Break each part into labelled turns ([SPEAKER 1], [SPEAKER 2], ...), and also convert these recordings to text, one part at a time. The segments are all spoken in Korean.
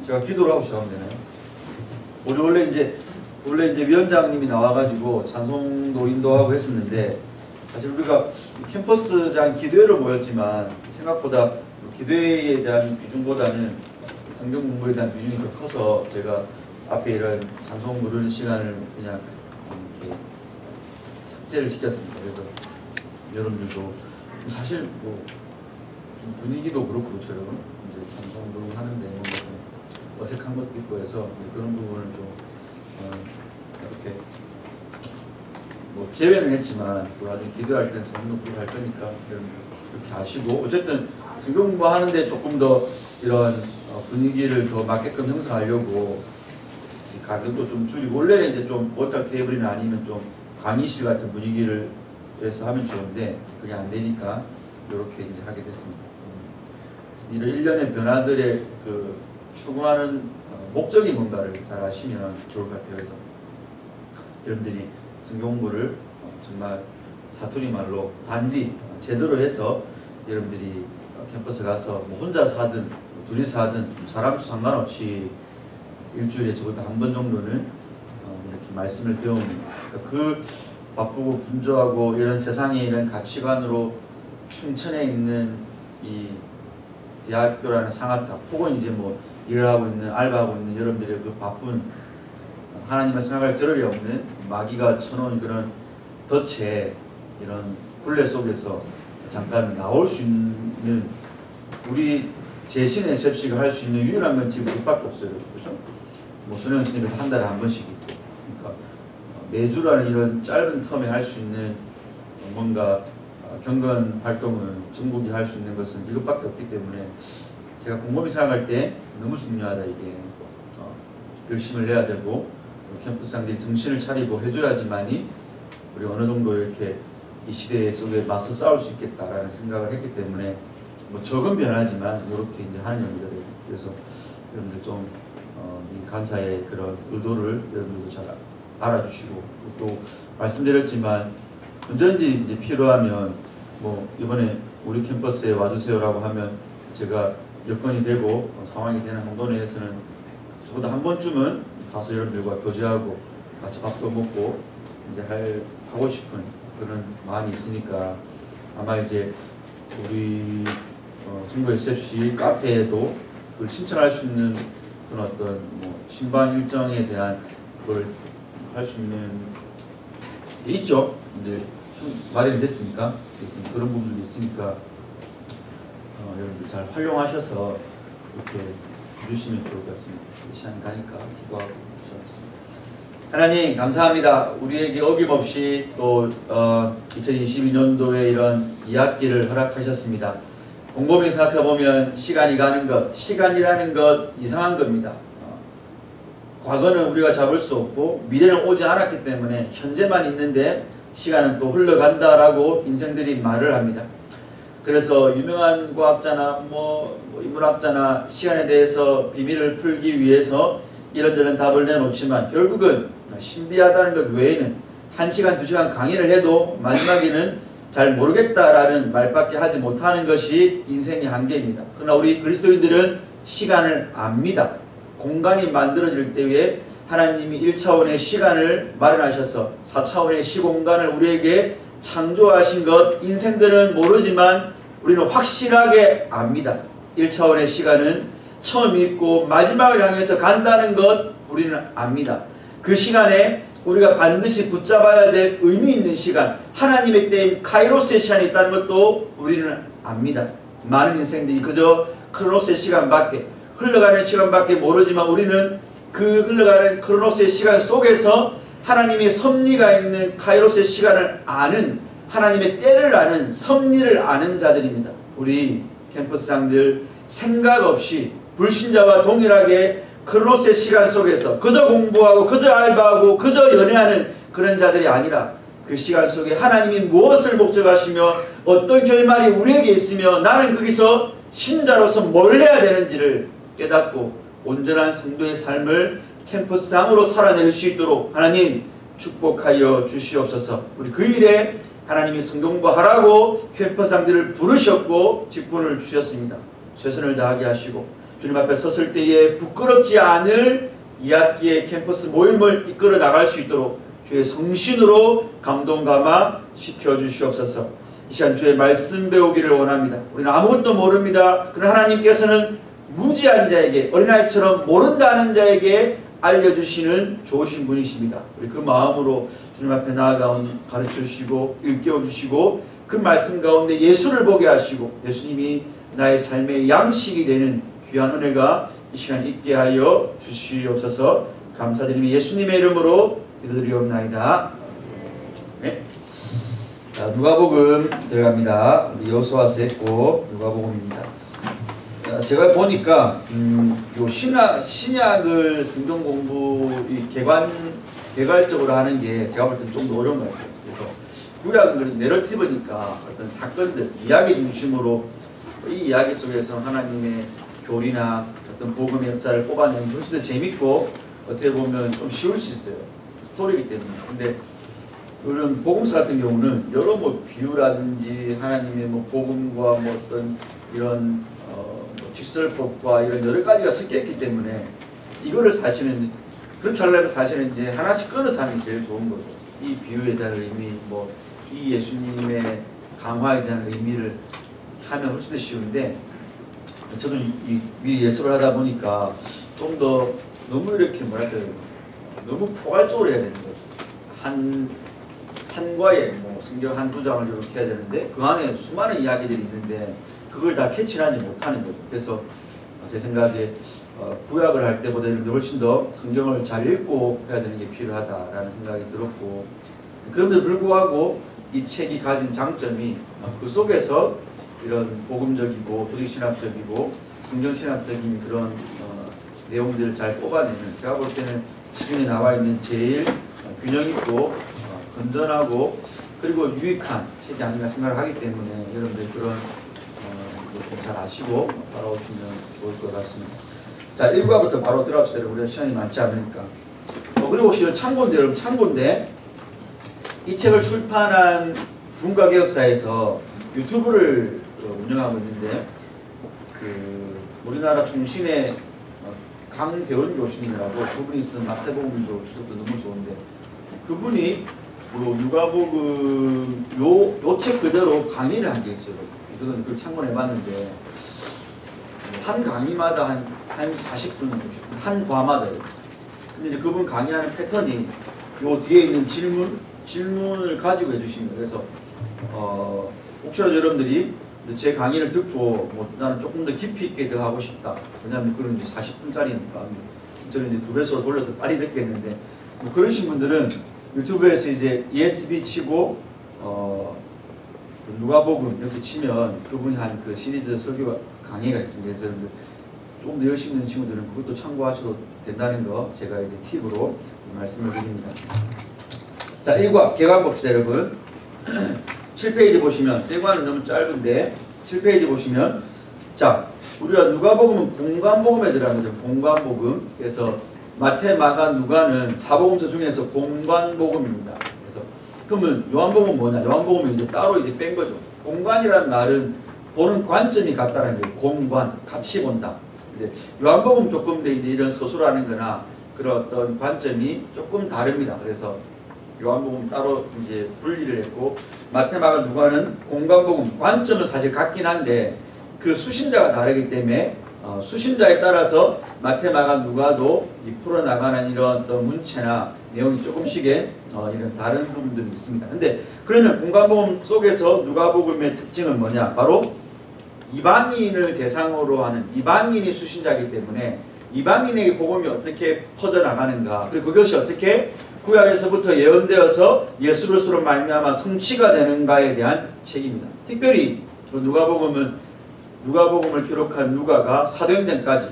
[SPEAKER 1] 제가 기도를 하고 시작하면 되나요? 우리 원래 이제 위원장님이 나와가지고 찬송도 인도하고 했었는데, 사실 우리가 캠퍼스장 기도회로 모였지만 생각보다 기도회에 대한 비중보다는 성경 공부에 대한 비중이 더 커서 제가 앞에 이런 찬송 부르는 시간을 그냥 이렇게 삭제를 시켰습니다. 그래서 여러분들도 사실 뭐 분위기도 그렇고 저런 이제 찬송 부르고 하는데 뭔가 좀 어색한 것도 있고 해서 그런 부분을 좀 이렇게 뭐 제외는 했지만 또 나중에 기도할 때는 성경 공부 할 거니까 이렇게 아시고, 어쨌든 성경 공부 하는데 조금 더 이런 분위기를 더 맞게끔 형성하려고 가격도 좀 줄이고, 원래는 이제 좀 워터 테이블이나 아니면 좀 강의실 같은 분위기를 해서 하면 좋은데 그게 안 되니까 이렇게 이제 하게 됐습니다. 이런 일련의 변화들의 그 추구하는 목적이 뭔가를 잘 아시면 좋을 것 같아요. 그래서 여러분들이 성경 공부를 정말 사투리 말로 단디 제대로 해서 여러분들이 캠퍼스 가서 뭐 혼자서 하든 둘이서 하든 사람 수 상관없이 일주일에 적어도 한 번 정도는 이렇게 말씀을 배웁니다. 그 바쁘고 분주하고 이런 세상의 이런 가치관으로 충천해 있는 이 대학교라는 상하탑, 혹은 이제 뭐 일을 하고 있는, 알바하고 있는 여러분들의 그 바쁜 하나님의 생각을 들으리 없는 마귀가 쳐놓은 그런 덫에 이런 굴레 속에서 잠깐 나올 수 있는, 우리 제신의 셉시가 할 수 있는 유일한 건 지금 그밖에 없어요. 그렇죠? 뭐 손혜원 스님이 한 달에 한 번씩 있고, 그러니까 매주라는 이런 짧은 텀에 할 수 있는 뭔가 경건 활동은 전국이 할 수 있는 것은 이것밖에 없기 때문에 제가 곰곰이 생각할 때 너무 중요하다. 이게 열심을 내야 되고 캠퍼스장들이 정신을 차리고 해줘야지만이 우리 어느 정도 이렇게 이 시대 속에 맞서 싸울 수 있겠다라는 생각을 했기 때문에 뭐 적은 변화지만 이렇게 이제 하는 겁니다. 그래서 여러분들 좀 이 간사의 그런 의도를 여러분들도 잘 알아주시고, 또 말씀드렸지만 언제든지 이제 필요하면 뭐 이번에 우리 캠퍼스에 와주세요라고 하면 제가 여건이 되고 상황이 되는 정도 내에서는 적어도 한 번쯤은 가서 여러분들과 교제하고 같이 밥도 먹고 이제 하고 싶은 그런 마음이 있으니까, 아마 이제 우리 정부 SFC 카페에도 그걸 신청할 수 있는 그런 어떤 뭐 신방 일정에 대한 그걸 할 수 있는 게 있죠. 이제 마련이 됐으니까. 그래서 그런 부분도 있으니까 여러분들 잘 활용하셔서 이렇게 해주시면 좋을 것 같습니다. 시간이 가니까 기도하고 시작하겠습니다. 하나님 감사합니다. 우리에게 어김없이 또 2022년도에 이런 2학기를 허락하셨습니다. 곰곰이 생각해보면 시간이 가는 것, 시간이라는 것 이상한 겁니다. 과거는 우리가 잡을 수 없고 미래는 오지 않았기 때문에 현재만 있는데 시간은 또 흘러간다라고 인생들이 말을 합니다. 그래서 유명한 과학자나 뭐 인문학자나 시간에 대해서 비밀을 풀기 위해서 이런저런 답을 내놓지만 결국은 신비하다는 것 외에는 1시간, 2시간 강의를 해도 마지막에는 잘 모르겠다라는 말밖에 하지 못하는 것이 인생의 한계입니다. 그러나 우리 그리스도인들은 시간을 압니다. 공간이 만들어질 때에 하나님이 1차원의 시간을 마련하셔서 4차원의 시공간을 우리에게 창조하신 것, 인생들은 모르지만 우리는 확실하게 압니다. 1차원의 시간은 처음이 있고 마지막을 향해서 간다는 것 우리는 압니다. 그 시간에 우리가 반드시 붙잡아야 될 의미 있는 시간, 하나님의 때인 카이로스의 시간이 있다는 것도 우리는 압니다. 많은 인생들이 그저 크로노스의 시간밖에, 흘러가는 시간밖에 모르지만 우리는 그 흘러가는 크로노스의 시간 속에서 하나님의 섭리가 있는 카이로스의 시간을 아는, 하나님의 때를 아는, 섭리를 아는 자들입니다. 우리 캠퍼스장들 생각 없이 불신자와 동일하게 크로노스의 시간 속에서 그저 공부하고 그저 알바하고 그저 연애하는 그런 자들이 아니라 그 시간 속에 하나님이 무엇을 목적하시며 어떤 결말이 우리에게 있으며 나는 거기서 신자로서 뭘 해야 되는지를 깨닫고 온전한 성도의 삶을 캠퍼스장으로 살아낼 수 있도록 하나님 축복하여 주시옵소서. 우리 그 일에 하나님이 성경 공부하라고 캠퍼스장들을 부르셨고 직분을 주셨습니다. 최선을 다하게 하시고 주님 앞에 섰을 때에 부끄럽지 않을 2학기의 캠퍼스 모임을 이끌어 나갈 수 있도록 주의 성신으로 감동 감화 시켜주시옵소서. 이 시간 주의 말씀 배우기를 원합니다. 우리는 아무것도 모릅니다. 그러나 하나님께서는 무지한 자에게, 어린아이처럼 모른다는 자에게 알려주시는 좋으신 분이십니다. 우리 그 마음으로 주님 앞에 나아가 가르쳐주시고 일깨워주시고 그 말씀 가운데 예수를 보게 하시고 예수님이 나의 삶의 양식이 되는 귀한 은혜가 이 시간 있게 하여 주시옵소서. 감사드리며 예수님의 이름으로 기도드리옵나이다. 네. 자, 누가복음 들어갑니다. 우리 여호수아서 했고 누가복음입니다. 제가 보니까 요 신약을 성경 공부 개괄적으로 하는 게 제가 볼 때는 좀 더 어려운 것 같아요. 그래서 구약은 내러티브니까 어떤 사건들, 이야기 중심으로 이 이야기 속에서 하나님의 교리나 어떤 복음의 역사를 뽑아내는 훨씬 더 재밌고 어떻게 보면 좀 쉬울 수 있어요. 스토리이기 때문에. 근데 이런 복음서 같은 경우는 여러 뭐 비유라든지 하나님의 뭐 복음과 뭐 어떤 이런 직설법과 이런 여러 가지가 섞였기 때문에 이거를 사실은 그렇게 하려면 사실은 이제 하나씩 끊어서 하는 게 제일 좋은 거죠. 이 비유에 대한 의미, 뭐 이 예수님의 강화에 대한 의미를 하면 훨씬 더 쉬운데 저도 미리 예습을 하다 보니까 좀 더 너무 이렇게 뭐랄까요, 너무 포괄적으로 해야 되는 거죠. 한 과에 뭐 성경 한두 장을 이렇게 해야 되는데 그 안에 수많은 이야기들이 있는데 그걸 다 캐치하지 못하는 거죠. 그래서 제 생각에 구약을 할 때보다 훨씬 더 성경을 잘 읽고 해야 되는 게 필요하다라는 생각이 들었고, 그런데 불구하고 이 책이 가진 장점이 그 속에서 이런 복음적이고 조직신학적이고 성경신학적인 그런 내용들을 잘 뽑아내는, 제가 볼 때는 지금에 나와 있는 제일 균형 있고 건전하고 그리고 유익한 책이 아닌가 생각을 하기 때문에 여러분들 그런 좀 잘 아시고 따라오시면 좋을 것 같습니다. 자, 1과부터 바로 들어갑시다. 우리가 시간이 많지 않으니까. 그리고 혹시 참고인데, 여러분 참고인데 이 책을 출판한 문과개혁사에서 유튜브를 운영하고 있는데 우리나라 중신의 강대원 교수님이라고 그분이 쓴 마태복음도 주석도 너무 좋은데 그분이 누가복음 요 책 그대로 강의를 한 게 있어요. 저는 그걸 참고해봤는데 한 강의마다 한 40분, 한 과마다요. 근데 이제 그분 강의하는 패턴이 요 뒤에 있는 질문을 가지고 해주십니다. 그래서 혹시라도 여러분들이 제 강의를 듣고 뭐 나는 조금 더 깊이 있게 더 하고 싶다. 왜냐하면 그런 이제 40분짜리니까 저는 이제 2배속으로 돌려서 빨리 듣겠는데 뭐 그러신 분들은 유튜브에서 이제 ESB 치고 누가복음 이렇게 치면 그분이 한 그 시리즈 설교 강의가 있습니다. 그래서 좀 더 열심히 있는 친구들은 그것도 참고하셔도 된다는 거 제가 이제 팁으로 말씀을 드립니다. 자, 1과 개관 봅시다, 여러분. 7페이지 보시면 1과는 너무 짧은데 7페이지 보시면 자, 우리가 누가복음은 공관복음에 들어가는 거죠. 공관복음. 그래서 마태, 마가, 누가는 사복음서 중에서 공관복음입니다. 그래서 그러면 요한복음은 뭐냐? 요한복음은 이제 따로 이제 뺀 거죠. 공관이라는 말은 보는 관점이 같다는 게 공관, 같이 본다. 이제 요한복음 조금 더 이제 이런 서술하는 거나 그런 어떤 관점이 조금 다릅니다. 그래서 요한복음 따로 이제 분리를 했고 마태, 마가, 누가는 공관복음 관점은 사실 같긴 한데 그 수신자가 다르기 때문에 수신자에 따라서 마태, 마가, 누가도 풀어나가는 이런 어떤 문체나 내용이 조금씩의 이런 다른 부분들이 있습니다. 근데 그러면 공관복음 속에서 누가복음의 특징은 뭐냐? 바로 이방인을 대상으로 하는 이방인이 수신자이기 때문에 이방인에게 복음이 어떻게 퍼져나가는가, 그리고 그것이 어떻게 구약에서부터 예언되어서 예수로서로 말미암아 성취가 되는가에 대한 책입니다. 특별히 누가복음을 기록한 누가가 사도행전까지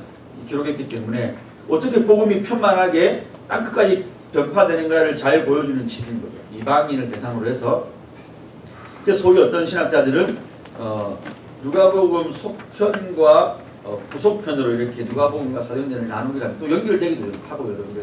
[SPEAKER 1] 기록했기 때문에 어떻게 복음이 편만하게 땅끝까지 전파되는가를 잘 보여주는 책인 거죠. 이방인을 대상으로 해서. 그래서 소위 어떤 신학자들은 누가복음 속편과 후속편으로 이렇게 누가복음과 사도행전을 나누기가 또 연결되기도 하고 여러분.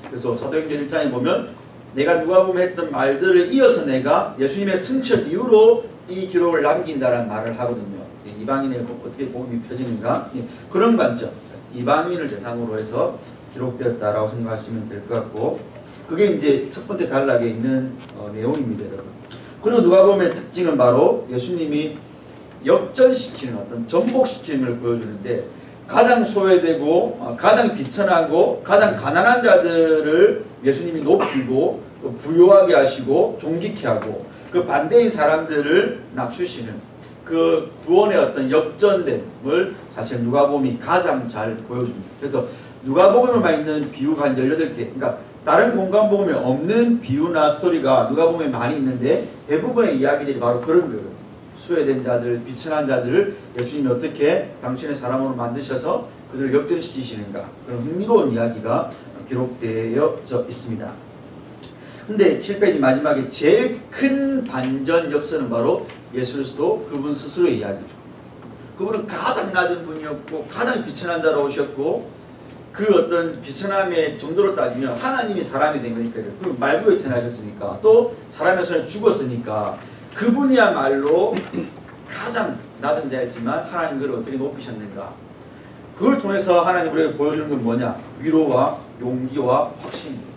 [SPEAKER 1] 그래서 사도행전 1장에 보면 내가 누가복음에 했던 말들을 이어서 내가 예수님의 승천 이후로 이 기록을 남긴다라는 말을 하거든요. 이방인의 어떻게 복음이 펴지는가? 그런 관점, 이방인을 대상으로 해서 기록되었다라고 생각하시면 될 것 같고, 그게 이제 첫 번째 단락에 있는 내용입니다, 여러분. 그리고 누가복음의 특징은 바로 예수님이 역전시키는 어떤 전복시키는 걸 보여주는데, 가장 소외되고 가장 비천하고 가장 가난한 자들을 예수님이 높이고 부유하게 하시고 존귀케 하고, 그 반대인 사람들을 낮추시는 그 구원의 어떤 역전됨을 사실 누가복음이 가장 잘 보여줍니다. 그래서 누가복음에만 있는 비유가 한 18개, 그러니까 다른 공간복음에 없는 비유나 스토리가 누가복음에 많이 있는데, 대부분의 이야기들이 바로 그런 거예요. 소외된 자들, 비천한 자들을 예수님이 어떻게 당신의 사람으로 만드셔서 그들을 역전시키시는가, 그런 흥미로운 이야기가 기록되어 있습니다. 근데 7페이지 마지막에 제일 큰 반전 역사는 바로 예수 그리스도 그분 스스로의 이야기죠. 그분은 가장 낮은 분이었고 가장 비천한 자로 오셨고, 그 어떤 비천함의 정도로 따지면 하나님이 사람이 된 거니까요. 그리고 말구에 태어나셨으니까, 또 사람의 손에 죽었으니까 그분이야말로 가장 낮은 자였지만 하나님 그를 어떻게 높이셨는가. 그걸 통해서 하나님 우리에게 보여주는 건 뭐냐? 위로와 용기와 확신입니다.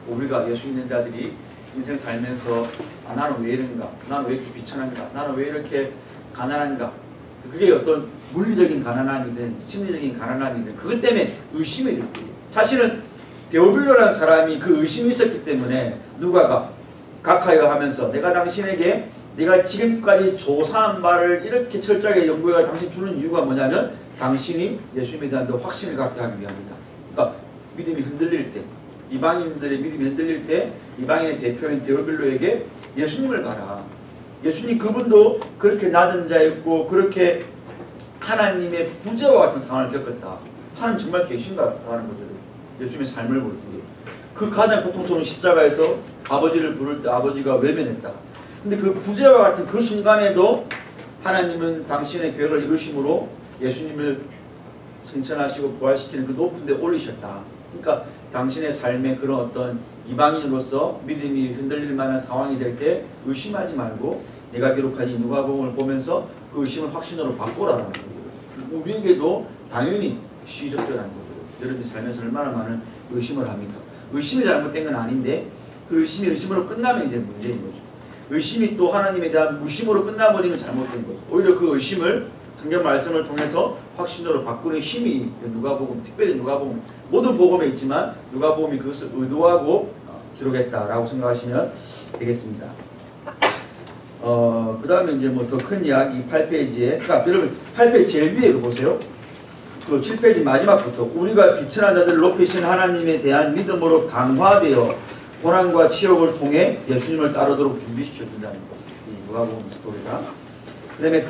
[SPEAKER 1] 우리가 예수 있는 자들이 인생 살면서 나는 왜 이런가? 나는 왜 이렇게 비천한가? 나는 왜 이렇게 가난한가? 그게 어떤 물리적인 가난함이든 심리적인 가난함이든 그것 때문에 의심이 들 거예요. 사실은 데오빌로라는 사람이 그 의심이 있었기 때문에 누가가 각하여 하면서 내가 당신에게 내가 지금까지 조사한 바를 이렇게 철저하게 연구해가 당신 주는 이유가 뭐냐면 당신이 예수님에 대한 더 확신을 갖게 하기 위함이다. 그러니까 믿음이 흔들릴 때, 이방인들의 믿음이 흔들릴 때 이방인의 대표인 데오빌로에게 예수님을 가라. 예수님 그분도 그렇게 낮은 자였고 그렇게 하나님의 부재와 같은 상황을 겪었다. 하나님 정말 계신가라는 거죠. 예수님의 삶을 볼 때. 그 가장 고통스러운 십자가에서 아버지를 부를 때 아버지가 외면했다. 근데 그 부재와 같은 그 순간에도 하나님은 당신의 계획을 이루심으로 예수님을 승천하시고 부활시키는 그 높은 데 올리셨다. 그러니까 당신의 삶에 그런 어떤 이방인으로서 믿음이 흔들릴 만한 상황이 될 때 의심하지 말고 내가 기록한 이 누가복음을 보면서 그 의심을 확신으로 바꾸라는 거예요. 우리에게도 당연히 시적절한 거예요. 여러분이 살면서 얼마나 많은 의심을 합니까? 의심이 잘못된 건 아닌데 그 의심이 의심으로 끝나면 이제 문제인 거죠. 의심이 또 하나님에 대한 무심으로 끝나버리면 잘못된 거죠. 오히려 그 의심을 성경 말씀을 통해서 확신으로 바꾸는 힘이 누가복음, 특별히 누가복음, 모든 복음에 있지만 누가복음이 그것을 의도하고 기록했다라고 생각하시면 되겠습니다. 그 다음에 이제 뭐 더 큰 이야기 8페이지에, 그러니까 여러분 8페이지 제일 위에 이거 보세요. 그 7페이지 마지막부터 우리가 비천한 자들을 높이신 하나님에 대한 믿음으로 강화되어 고난과 치욕을 통해 예수님을 따르도록 준비시켜준다는 것. 이 누가복음 스토리가. 그 다음에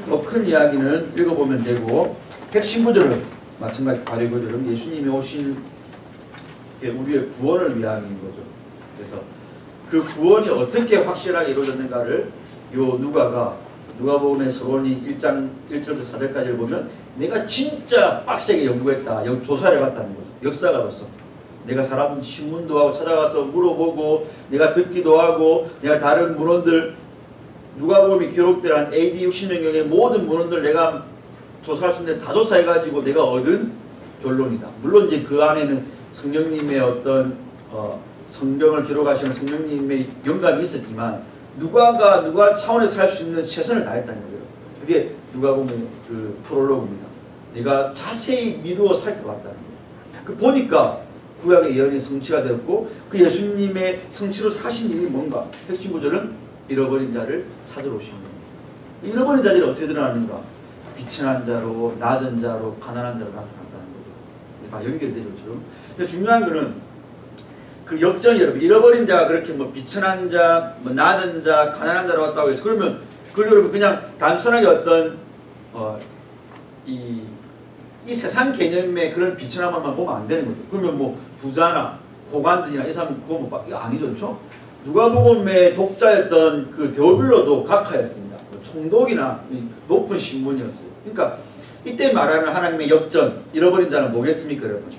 [SPEAKER 1] 더 큰 이야기는 읽어보면 되고, 핵심 구절은 마찬가지 발의 구절은 예수님이 오신 우리의 구원을 위함인 거죠. 그래서 그 구원이 어떻게 확실하게 이루어졌는가를 요 누가복음의 서론이 1장 1절부터 4절까지를 보면 내가 진짜 빡세게 연구했다, 조사를 해봤다는 거죠. 역사가로서. 내가 사람 신문도 하고 찾아가서 물어보고 내가 듣기도 하고 내가 다른 문헌들 누가복음이 기록된 한 AD 60년경의 모든 문헌들 내가 조사할 수 있는데 다 조사해가지고 내가 얻은 결론이다. 물론 이제 그 안에는 성령님의 어떤 성경을 기록하시는 성령님의 영감이 있었지만 누가 차원에서 할 수 있는 최선을 다했다는 거예요. 그게 누가복음의 그 프롤로그입니다. 내가 자세히 미루어 살펴봤다는 거예요. 그 보니까 구약의 예언이 성취가 되었고 그 예수님의 성취로 하신 일이 뭔가? 핵심 구절은 잃어버린 자를 찾으러 오신 겁니다. 잃어버린 자들이 어떻게 드러나는가? 비천한 자로, 낮은 자로, 가난한 자로 나타났다는 거죠. 다 연결되죠, 지금. 근데 중요한 거는 그 역전이 여러분, 잃어버린 자가 그렇게 뭐 비천한 자, 뭐 낮은 자, 가난한 자로 왔다고 해서 그러면 그걸 여러분 그냥 단순하게 어떤 이 세상 개념의 그런 비천함만 보면 안 되는 거죠. 그러면 뭐 부자나 고관들이나 이 사람 그거 뭐 이거 아니죠, 그렇죠? 누가복음의 독자였던 그 데오빌로도 각하였습니다. 총독이나 높은 신분이었어요. 그러니까 이때 말하는 하나님의 역전, 잃어버린 자는 뭐겠습니까, 여러분?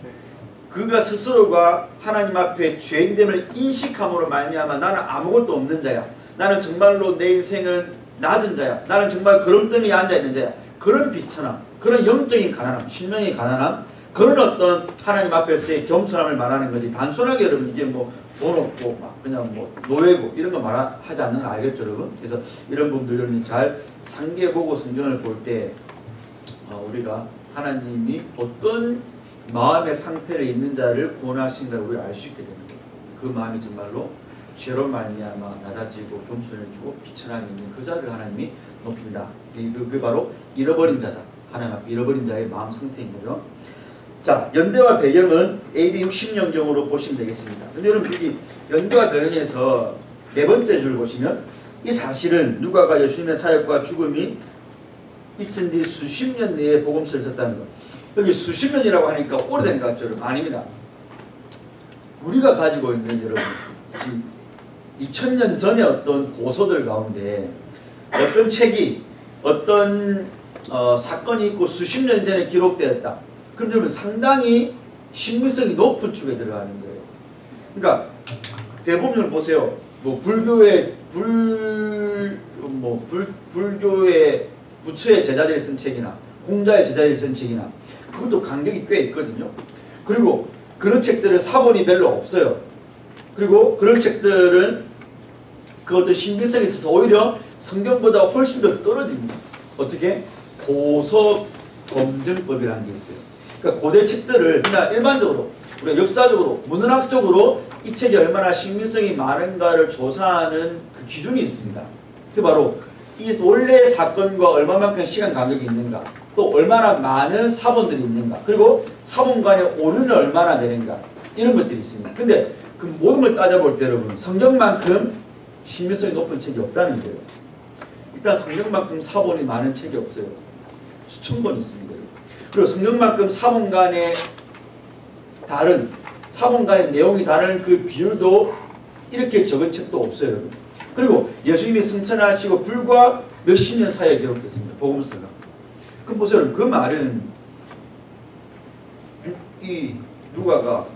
[SPEAKER 1] 그가 스스로가 하나님 앞에 죄인됨을 인식함으로 말미암아 나는 아무것도 없는 자야. 나는 정말로 내 인생은 낮은 자야. 나는 정말 구름더미에 앉아있는 자야. 그런 비천함, 그런 영적인 가난함, 실명의 가난함, 그런 어떤 하나님 앞에서의 겸손함을 말하는 거지. 단순하게 여러분 이게 뭐 돈 없고 막 그냥 뭐 노예고 이런 거 말하지 않는 거 알겠죠 여러분? 그래서 이런 부분들 여러분이 잘 상기해보고 성경을 볼 때 우리가 하나님이 어떤 마음의 상태에 있는 자를 구원하신다를 우리가 알 수 있게 되는 거예요. 그 마음이 정말로 죄로 말미암아 낮아지고 겸손해지고 비천함이 있는 그 자를 하나님이 높인다. 그게 바로 잃어버린 자다. 하나님 앞에 잃어버린 자의 마음 상태인 거죠. 자, 연대와 배경은 AD 60년경으로 보시면 되겠습니다. 근데 여러분 여기 연대와 배경에서 네 번째 줄 보시면 이 사실은 누가가 예수님의 사역과 죽음이 있은 뒤 수십 년 내에 복음서를 썼다는 것. 여기 수십 년이라고 하니까 오래된 것 같죠? 여러분? 아닙니다. 우리가 가지고 있는 여러분 2000년 전에 어떤 고서들 가운데 어떤 책이 어떤 사건이 있고 수십 년 전에 기록되었다. 그럼 여러분 상당히 신빙성이 높은 축에 들어가는 거예요. 그러니까 대부분 보세요. 뭐 불교의 불교의 부처의 제자들이 쓴 책이나 공자의 제자들이 쓴 책이나 그것도 간격이 꽤 있거든요. 그리고 그런 책들은 사본이 별로 없어요. 그리고 그런 책들은 그 어떤 신빙성이 있어서 오히려 성경보다 훨씬 더 떨어집니다. 어떻게? 고서 검증법이라는 게 있어요. 그러니까 고대 책들을 그냥 일반적으로 우리가 역사적으로 문헌학적으로 이 책이 얼마나 신빙성이 많은가를 조사하는 그 기준이 있습니다. 그게 바로 이 원래 사건과 얼마만큼 시간 간격이 있는가, 또 얼마나 많은 사본들이 있는가, 그리고 사본 간의 오류는 얼마나 되는가, 이런 것들이 있습니다. 근데 그 모든 걸 따져볼 때 여러분 성경만큼 신빙성이 높은 책이 없다는 거예요. 일단 성경만큼 사본이 많은 책이 없어요. 수천 권 있습니다. 그리고 성경만큼 사본 간의 내용이 다른 그 비율도 이렇게 적은 책도 없어요. 여러분. 그리고 예수님이 승천하시고 불과 몇십 년 사이에 기록됐습니다. 복음서가. 그럼 보세요. 여러분. 그 말은 이 누가가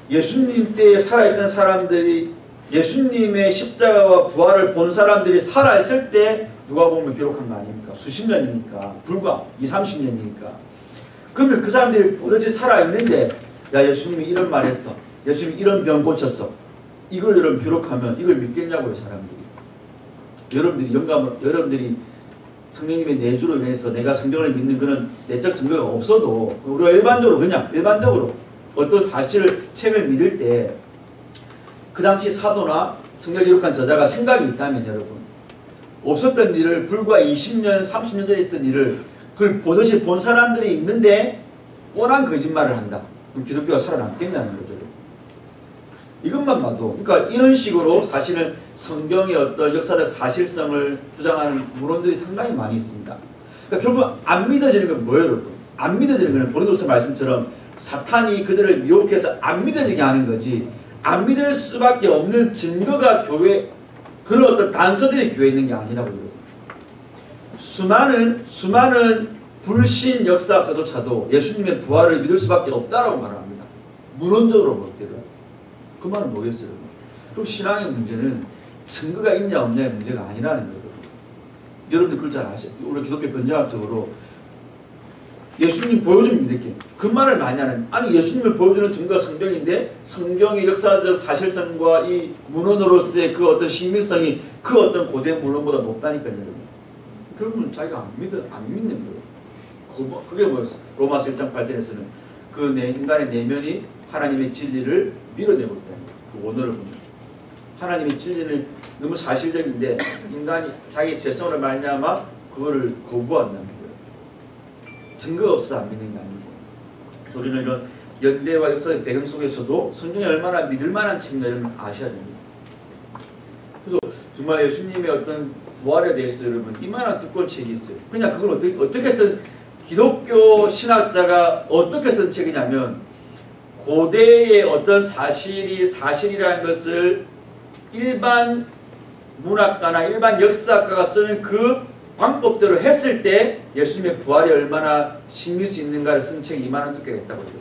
[SPEAKER 1] 예수님 때에 살아있던 사람들이 예수님의 십자가와 부활을 본 사람들이 살아있을 때 누가 보면 기록한 거 아닙니까? 수십 년이니까. 불과 20, 30년이니까. 그러면 그 사람들이 도대체 살아있는데 야 예수님이 이런 말 했어. 예수님이 이런 병 고쳤어. 이걸 여러분 기록하면 이걸 믿겠냐고요 사람들이. 여러분들이 성령님의 내주로 인해서 내가 성경을 믿는 그런 내적 증거가 없어도 우리가 일반적으로 어떤 사실을 책을 믿을 때 그 당시 사도나 성경을 기록한 저자가 생각이 있다면 여러분 없었던 일을 불과 20년 30년 전에 있었던 일을 그걸 보듯이 본 사람들이 있는데 뻔한 거짓말을 한다. 그럼 기독교가 살아남겠냐는 거죠. 이것만 봐도 그러니까 이런 식으로 사실은 성경의 어떤 역사적 사실성을 주장하는 문헌들이 상당히 많이 있습니다. 그러니까 결국 안 믿어지는 건 뭐예요 여러분? 안 믿어지는 것은 고린도서 말씀처럼 사탄이 그들을 미혹해서 안 믿어지게 하는 거지 안 믿을 수밖에 없는 증거가 교회 그런 어떤 단서들이 교회에 있는 게 아니라고요. 수많은 불신 역사학자조차도 예수님의 부활을 믿을 수밖에 없다라고 말합니다. 문헌적으로 볼 때는. 그 말은 뭐겠어요? 그럼 신앙의 문제는 증거가 있냐 없냐의 문제가 아니라는 거예요. 여러분들 그걸 잘 아시죠? 우리 기독교 변정학적으로 예수님 보여주면 믿을게. 그 말을 많이 하는 아니 예수님을 보여주는 증거가 성경인데 성경의 역사적 사실성과 이 문헌으로서의 그 어떤 신빙성이 그 어떤 고대 문헌보다 높다니까요. 여러분. 그러면 자기가 안 믿는 거예요. 그게 뭐였어? 로마서 1장 8절에서는 그 인간의 내면이 하나님의 진리를 밀어내고 있다는 거예요. 그 원어를 보면. 하나님의 진리는 너무 사실적인데 인간이 자기 죄성으로 말미암아 그거를 거부한다는 거예요. 증거가 없어서 안 믿는 게 아니고. 그래서 우리는 이런 연대와 역사의 배경 속에서도 성경이 얼마나 믿을 만한 책인가를 아셔야 됩니다. 그래서 정말 예수님의 어떤 부활에 대해서 여러분 이만한 두꺼운 책이 있어요. 그냥 그걸 어떻게 쓴 기독교 신학자가 어떻게 쓴 책이냐면 고대의 어떤 사실이 사실이라는 것을 일반 문학가나 일반 역사학가가 쓰는 그 방법대로 했을 때 예수님의 부활이 얼마나 신빙성 있는가를 쓴 책이 이만한 두께가 있다고 해요.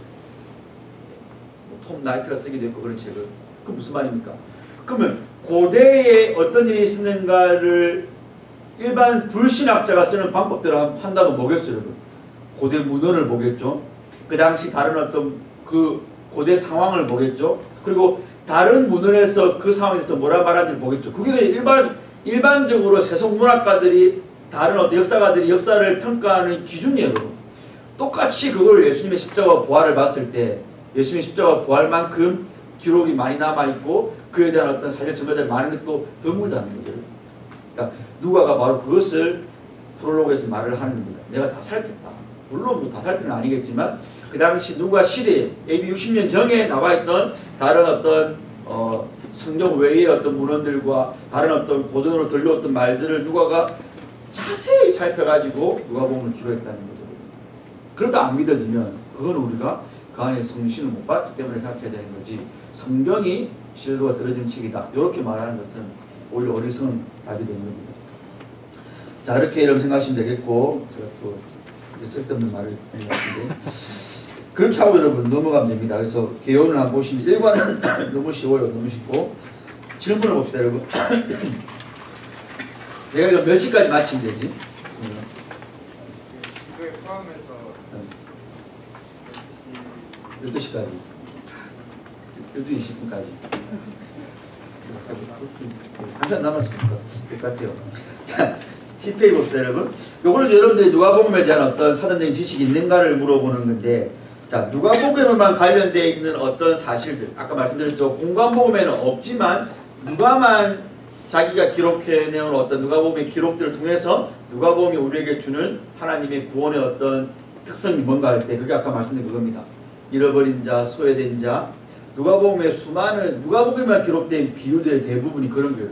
[SPEAKER 1] 톰 나이트가 쓰기도 했고 그런 책을. 그 무슨 말입니까? 그러면 고대에 어떤 일이 있었는가를 일반 불신학자가 쓰는 방법대로 한다면 뭐겠어요, 여러분? 고대 문헌을 보겠죠. 그 당시 다른 어떤 그 고대 상황을 보겠죠. 그리고 다른 문헌에서 그 상황에 대해서 뭐라 말하는지 보겠죠. 그게 일반적으로 세속문학가들이 다른 어떤 역사가들이 역사를 평가하는 기준이에요, 여러분. 똑같이 그걸 예수님의 십자가와 부활을 봤을 때 예수님의 십자가와 부활만큼 기록이 많이 남아있고 그에 대한 어떤 사실 증거들이 많은 것도 드물다는 거죠. 그러니까 누가가 바로 그것을 프롤로그에서 말을 하는 겁니다. 내가 다 살폈다. 물론 뭐 다 살피는 아니겠지만 그 당시 누가 시대에 AD 60년 경에 나와있던 다른 어떤 성경 외의 어떤 문헌들과 다른 어떤 고전으로 들려왔던 말들을 누가가 자세히 살펴가지고 누가복음을 기록했다는 거죠. 그러다 안 믿어지면 그건 우리가 그 안에 성신을 못 받기 때문에 생각해야 되는 거지 성경이 실로가 떨어진 책이다. 이렇게 말하는 것은 오히려 어리석은 답이 되는 겁니다. 자, 이렇게 여러분 생각하시면 되겠고 제가 또 이제 쓸데없는 말을 하는 것 같은데 그렇게 하고 여러분 넘어가면 됩니다. 그래서 개요를 한번 보시면 1관은 너무 쉬워요. 너무 쉽고 질문을 봅시다 여러분. 내가 이거 몇 시까지 마치면 되지?
[SPEAKER 2] 이거에 포함해서
[SPEAKER 1] 12시까지 12시 20분까지 한 시간 남았으니까 될 것 같아요. 자, 10페이지 봅시다 여러분. 요거는 여러분들이 누가복음에 대한 어떤 사전적인 지식이 있는가를 물어보는 건데 자, 누가복음에만 관련되어 있는 어떤 사실들 아까 말씀드렸죠. 공관복음에는 없지만 누가만 자기가 기록해내온 어떤 누가복음의 기록들을 통해서 누가복음이 우리에게 주는 하나님의 구원의 어떤 특성이 뭔가 할 때 그게 아까 말씀드린 그겁니다. 잃어버린 자, 소외된 자 누가복음의 수많은 누가복음에만 기록된 비유들의 대부분이 그런 거예요.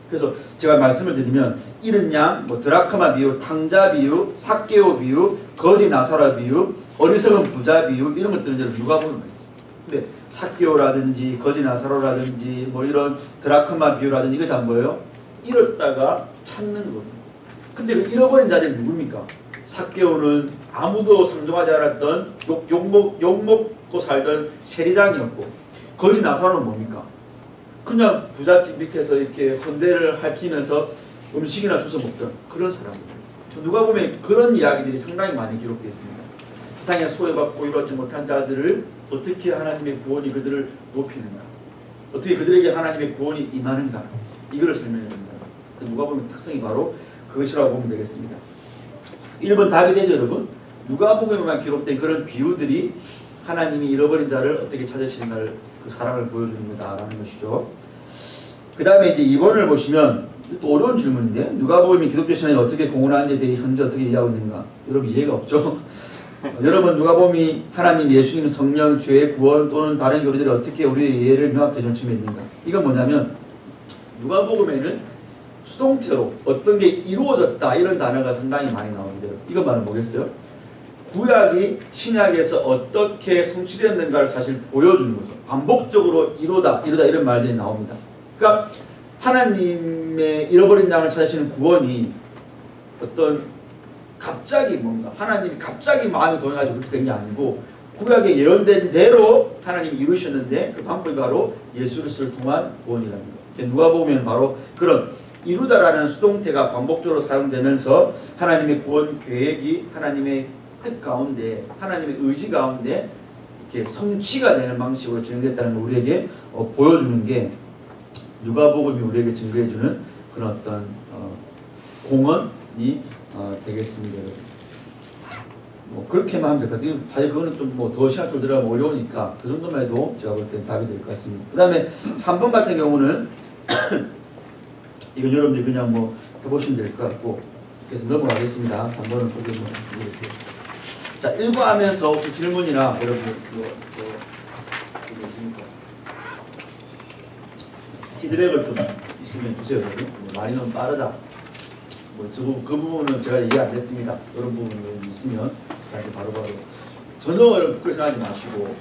[SPEAKER 1] 그래서 제가 말씀을 드리면 잃은 양, 뭐 드라크마 비유, 탕자 비유, 삭개오 비유, 거지 나사라 비유, 어리석은 부자 비유 이런 것들은 여러분 누가복음에 있어요. 근데 삭개오라든지 거지 나사로라든지 뭐 이런 드라크마 비유라든지 이게 다 뭐예요? 잃었다가 찾는 겁니다. 근데 그 잃어버린 자들이 누굽니까? 삭개오는 아무도 상종하지 않았던 욕먹고 살던 세리장이었고 거지 나사로는 뭡니까? 그냥 부잣집 밑에서 이렇게 헌대를 핥히면서 음식이나 주워 먹던 그런 사람들. 누가복음에 그런 이야기들이 상당히 많이 기록되어 있습니다. 세상에 소외받고 이루어지지 못한 자들을 어떻게 하나님의 구원이 그들을 높이는가, 어떻게 그들에게 하나님의 구원이 임하는가, 이거를 설명해 줍니다. 누가복음의 특성이 바로 그것이라고 보면 되겠습니다. 1번 답이 되죠 여러분? 누가복음에만 기록된 그런 비유들이 하나님이 잃어버린 자를 어떻게 찾으시는가를 그 사랑을 보여주는 거다라는 것이죠. 그 다음에 이제 2번을 보시면 또 어려운 질문인데 누가복음이 기독교 신앙이 어떻게 공헌하는지에 대해 현재 어떻게 이해하고 있는가? 여러분 이해가 없죠? 여러분 누가복음이 하나님, 예수님, 성령, 죄의 구원 또는 다른 교리들이 어떻게 우리의 이해를 명확하게 전침해 있는가? 이건 뭐냐면 누가복음에는 수동태로 어떤 게 이루어졌다 이런 단어가 상당히 많이 나오는데요. 이건 말은 뭐겠어요? 구약이 신약에서 어떻게 성취되었는가를 사실 보여주는 거죠. 반복적으로 이루다 이런 말들이 나옵니다. 그러니까 하나님의 잃어버린 양을 찾으시는 구원이 어떤 갑자기 뭔가 하나님이 갑자기 마음이 동해가지고 그렇게 된 게 아니고 구약에 예언된 대로 하나님이 이루셨는데 그 방법이 바로 예수 그리스도를 통한 구원이라는 거예요. 누가복음에는 바로 그런 이루다라는 수동태가 반복적으로 사용되면서 하나님의 구원 계획이 하나님의 뜻 가운데 하나님의 의지 가운데 이렇게 성취가 되는 방식으로 진행됐다는 걸 우리에게 보여주는 게 누가복음이 우리에게 증거해주는 그런 어떤 공헌이 되겠습니다. 뭐 그렇게만 하면 될 것 같아요. 사실 그거는 좀 뭐 더 시간적으로 들어가면 어려우니까 그 정도만 해도 제가 볼 때는 답이 될 것 같습니다. 그 다음에 3번 같은 경우는 이건 여러분들이 그냥 뭐 해보시면 될 것 같고 그래서 넘어가겠습니다. 3번을 보고 이렇게 자 읽어하면서 혹시 질문이나 여러분들 있습니까? 피드백을 좀 있으면 주세요. 여러분. 뭐 많이 너무 빠르다. 뭐 그 부분은 제가 이해 안 됐습니다. 이런 부분이 있으면 저한테 바로바로 전혀 그렇게 생각하지 마시고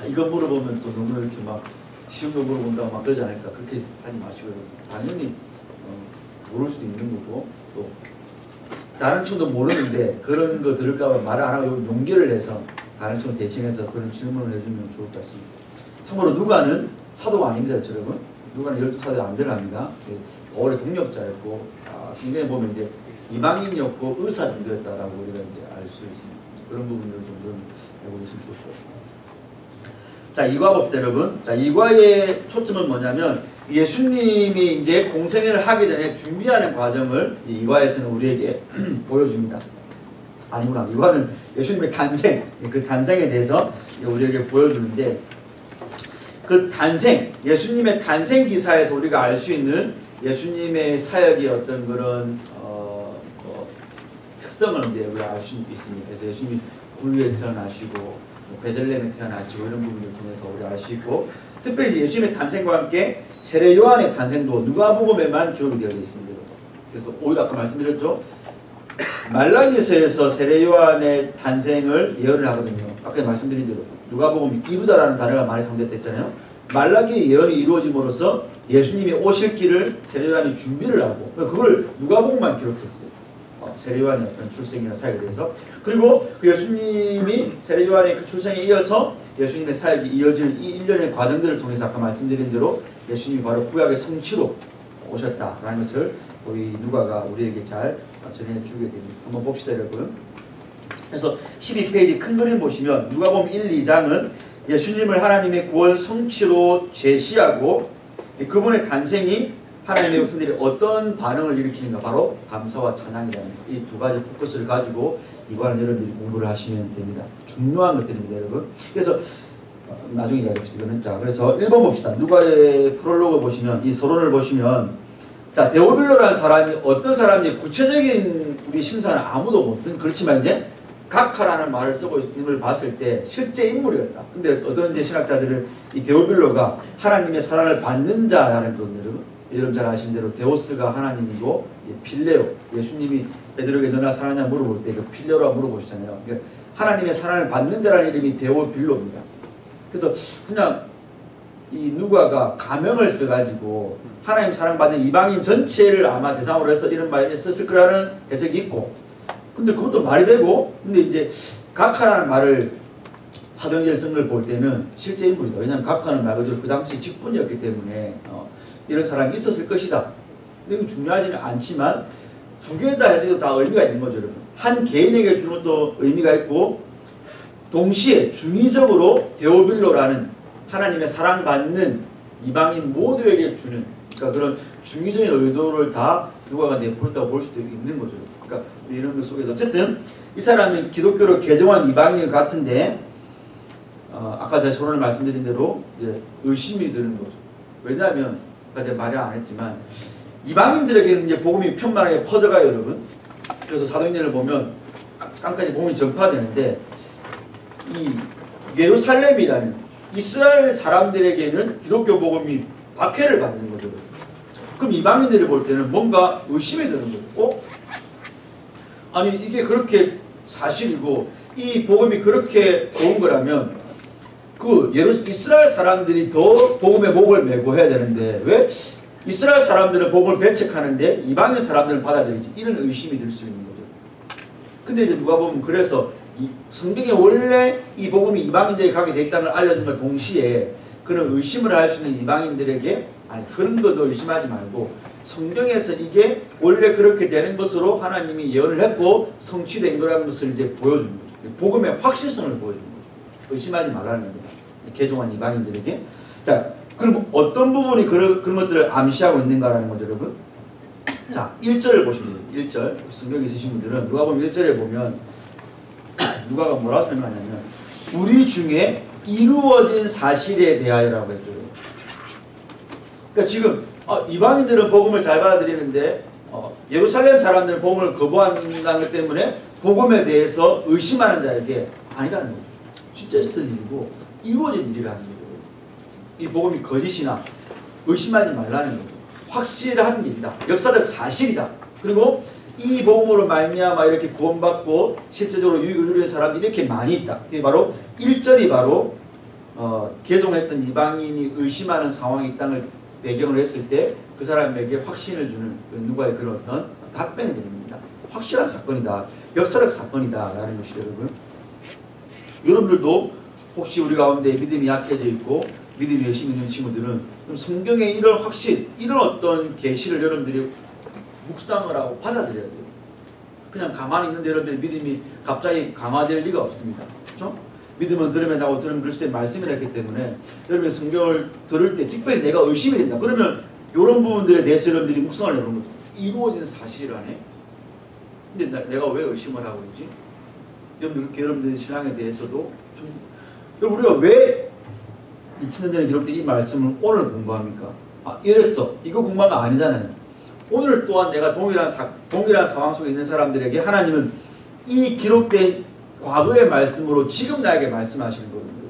[SPEAKER 1] 이거 물어보면 또 너무 이렇게 막 쉬운 거 물어본다고 막 그러지 않을까 그렇게 하지 마시고 당연히 모를 수도 있는 거고 또 다른 친구도 모르는데 그런 거 들을까 봐 말을 안 하고 용기를 내서 다른 친구 대신해서 그런 질문을 해주면 좋을 것 같습니다. 참고로 누가는 사도가 아닙니다. 여러분. 누가는 12살의 아들을 합니다. 바울의 동력자였고, 성경에 보면 이제 이방인이었고 의사 정도였다라고 우리가 이제 알 수 있습니다. 그런 부분들 좀 알고 계시면 좋을 것 같습니다. 자, 이과 봅시다, 여러분. 자, 이과의 초점은 뭐냐면 예수님이 이제 공생애를 하기 전에 준비하는 과정을 이과에서는 우리에게 보여줍니다. 아니구나. 이과는 예수님의 탄생, 그 탄생에 대해서 우리에게 보여주는데, 그 탄생, 예수님의 탄생 기사에서 우리가 알 수 있는 예수님의 사역의 어떤 그런 특성을 이제 우리가 알 수 있습니다. 그래서 예수님이 구유에 태어나시고 베들레헴에 태어나시고 이런 부분을 통해서 우리가 알 수 있고, 특별히 예수님의 탄생과 함께 세례 요한의 탄생도 누가복음에만 기록이 되어 있습니다. 그래서 오히려 아까 말씀드렸죠. 말라기서에서 세례 요한의 탄생을 예언을 하거든요. 아까 말씀드린 대로 누가복음 이루다라는 단어가 많이 사용됐잖아요. 말라기의 예언이 이루어짐으로써 예수님이 오실 길을 세례 요한이 준비를 하고, 그걸 누가복음만 기록했어요. 세례 요한의 어떤 출생이나 사역에 대해서. 그리고 그 예수님이 세례 요한의 그 출생에 이어서 예수님의 사역이 이어질 이 일련의 과정들을 통해서 아까 말씀드린 대로 예수님이 바로 구약의 성취로 오셨다라는 것을 우리 누가가 우리에게 잘 전해주게 됩니다. 한번 봅시다, 여러분. 그래서 12페이지 큰 그림 보시면 누가복음 1, 2장은 예수님을 하나님의 구원 성취로 제시하고, 그분의 탄생이 하나님의 백성들이 어떤 반응을 일으키는가, 바로 감사와 찬양이라는 이 두 가지 포커스를 가지고 이거는 여러분들이 공부를 하시면 됩니다. 중요한 것들입니다, 여러분. 그래서 나중에 이야기합시다. 이거는. 자, 그래서 1번 봅시다. 누가의 프롤로그 보시면, 이 서론을 보시면, 자, 데오빌로라는 사람이 어떤 사람인지 구체적인 우리 신사는 아무도 못, 그렇지만 이제 각하라는 말을 쓰고 있는 걸 봤을 때 실제 인물이었다. 근데 어떤 이제 신학자들은 이 데오빌로가 하나님의 사랑을 받는 자라는 거거든요. 여러분 잘 아시는 대로 데오스가 하나님이고, 필레오, 예수님이 베드로에게 너나 사랑하냐 물어볼 때 그 필레오라고 물어보시잖아요. 그러니까 하나님의 사랑을 받는 자라는 이름이 데오빌로입니다. 그래서 그냥 이 누가가 가명을 써가지고 하나님 사랑받는 이방인 전체를 아마 대상으로 해서 이런 말을 썼을 거라는 해석이 있고, 근데 그것도 말이 되고, 근데 이제 각하라는 말을 사도행전을 쓴 걸 볼 때는 실제 인물이다. 왜냐하면 각하는 말 그대로 그 당시 직분이었기 때문에 이런 사람이 있었을 것이다. 근데 이건 중요하지는 않지만 두 개 다 해석도 다 의미가 있는 거죠, 여러분. 한 개인에게 주는 것도 의미가 있고, 동시에 중의적으로 데오빌로라는 하나님의 사랑받는 이방인 모두에게 주는, 그러니까 그런 중의적인 의도를 다 누가가 내포했다고 볼 수도 있는 거죠. 그러니까 이런 것 속에서 어쨌든 이 사람은 기독교로 개종한 이방인 같은데, 아까 제가 서론을 말씀드린 대로 이제 의심이 드는 거죠. 왜냐하면 아까 제가 말을 안 했지만 이방인들에게는 이제 복음이 편만하게 퍼져가요, 여러분. 그래서 사도행전을 보면 땅까지 복음이 전파되는데, 이 예루살렘이라는 이스라엘 사람들에게는 기독교 복음이 박해를 받는 거죠. 그럼 이방인들이 볼 때는 뭔가 의심이 드는 거죠. 아니 이게 그렇게 사실이고 이 복음이 그렇게 좋은 거라면 그 이스라엘 사람들이 더 복음의 목을 메고 해야 되는데 왜 이스라엘 사람들은 복음을 배척하는데 이방인 사람들은 받아들이지? 이런 의심이 들 수 있는 거죠. 근데 이제 누가 보면 그래서 이 성경에 원래 이 복음이 이방인들에게 가게 돼 있다는 걸 알려준과 동시에 그런 의심을 할 수 있는 이방인들에게 아니 그런 것도 의심하지 말고 성경에서 이게 원래 그렇게 되는 것으로 하나님이 예언을 했고 성취된 거라는 것을 이제 보여주는 거죠. 복음의 확실성을 보여주는 거죠. 의심하지 말라는 겁니다. 개종한 이방인들에게. 자, 그럼 어떤 부분이 그런 것들을 암시하고 있는가라는 거죠, 여러분. 자, 1절을 보시면 돼요. 1절. 성경 있으신 분들은 누가복음 1절에 보면 누가가 뭐라고 설명하냐면 우리 중에 이루어진 사실에 대하여라고 했죠. 그러니까 지금 이방인들은 복음을 잘 받아들이는데 예루살렘 사람들은 복음을 거부한다는 것 때문에 복음에 대해서 의심하는 자에게 아니라는 거죠. 진짜 있었던 일이고 이루어진 일이라는 거죠. 이 복음이 거짓이나 의심하지 말라는 거죠. 확실한 일이다. 역사적 사실이다. 그리고 이 복음으로 말미암아 이렇게 구원받고 실제적으로 유익을 누리는 사람들이 이렇게 많이 있다. 그게 바로 1절이 바로 개종했던 이방인이 의심하는 상황이 있다는 배경을 했을 때 그 사람에게 확신을 주는 누가의 그런 어떤 답변이 됩니다. 확실한 사건이다. 역사적 사건이다. 라는 것이 여러분. 여러분들도 혹시 우리 가운데 믿음이 약해져 있고 믿음이 열심히 있는 친구들은 성경의 이런 확실, 이런 어떤 계시를 여러분들이 묵상을 하고 받아들여야 돼요. 그냥 가만히 있는데 여러분들이 믿음이 갑자기 강화될 리가 없습니다. 그렇죠? 믿음은 들으면 하고 들으면 그리스도의 말씀이라 했기 때문에 여러분이 성경을 들을 때 특별히 내가 의심이 된다. 그러면 이런 부분들에 대해서 여러분들이 묵상을 해보는 거죠. 이루어진 사실이라네. 근데 내가 왜 의심을 하고 있지? 여러분들의 신앙에 대해서도 좀, 여러분 우리가 왜 2000년 전에 기록된 이 말씀을 오늘 공부합니까? 이랬어. 이거 공부하면 아니잖아요. 오늘 또한 내가 동일한 상황 속에 있는 사람들에게 하나님은 이 기록된 과거의 말씀으로 지금 나에게 말씀하시는 거거든요.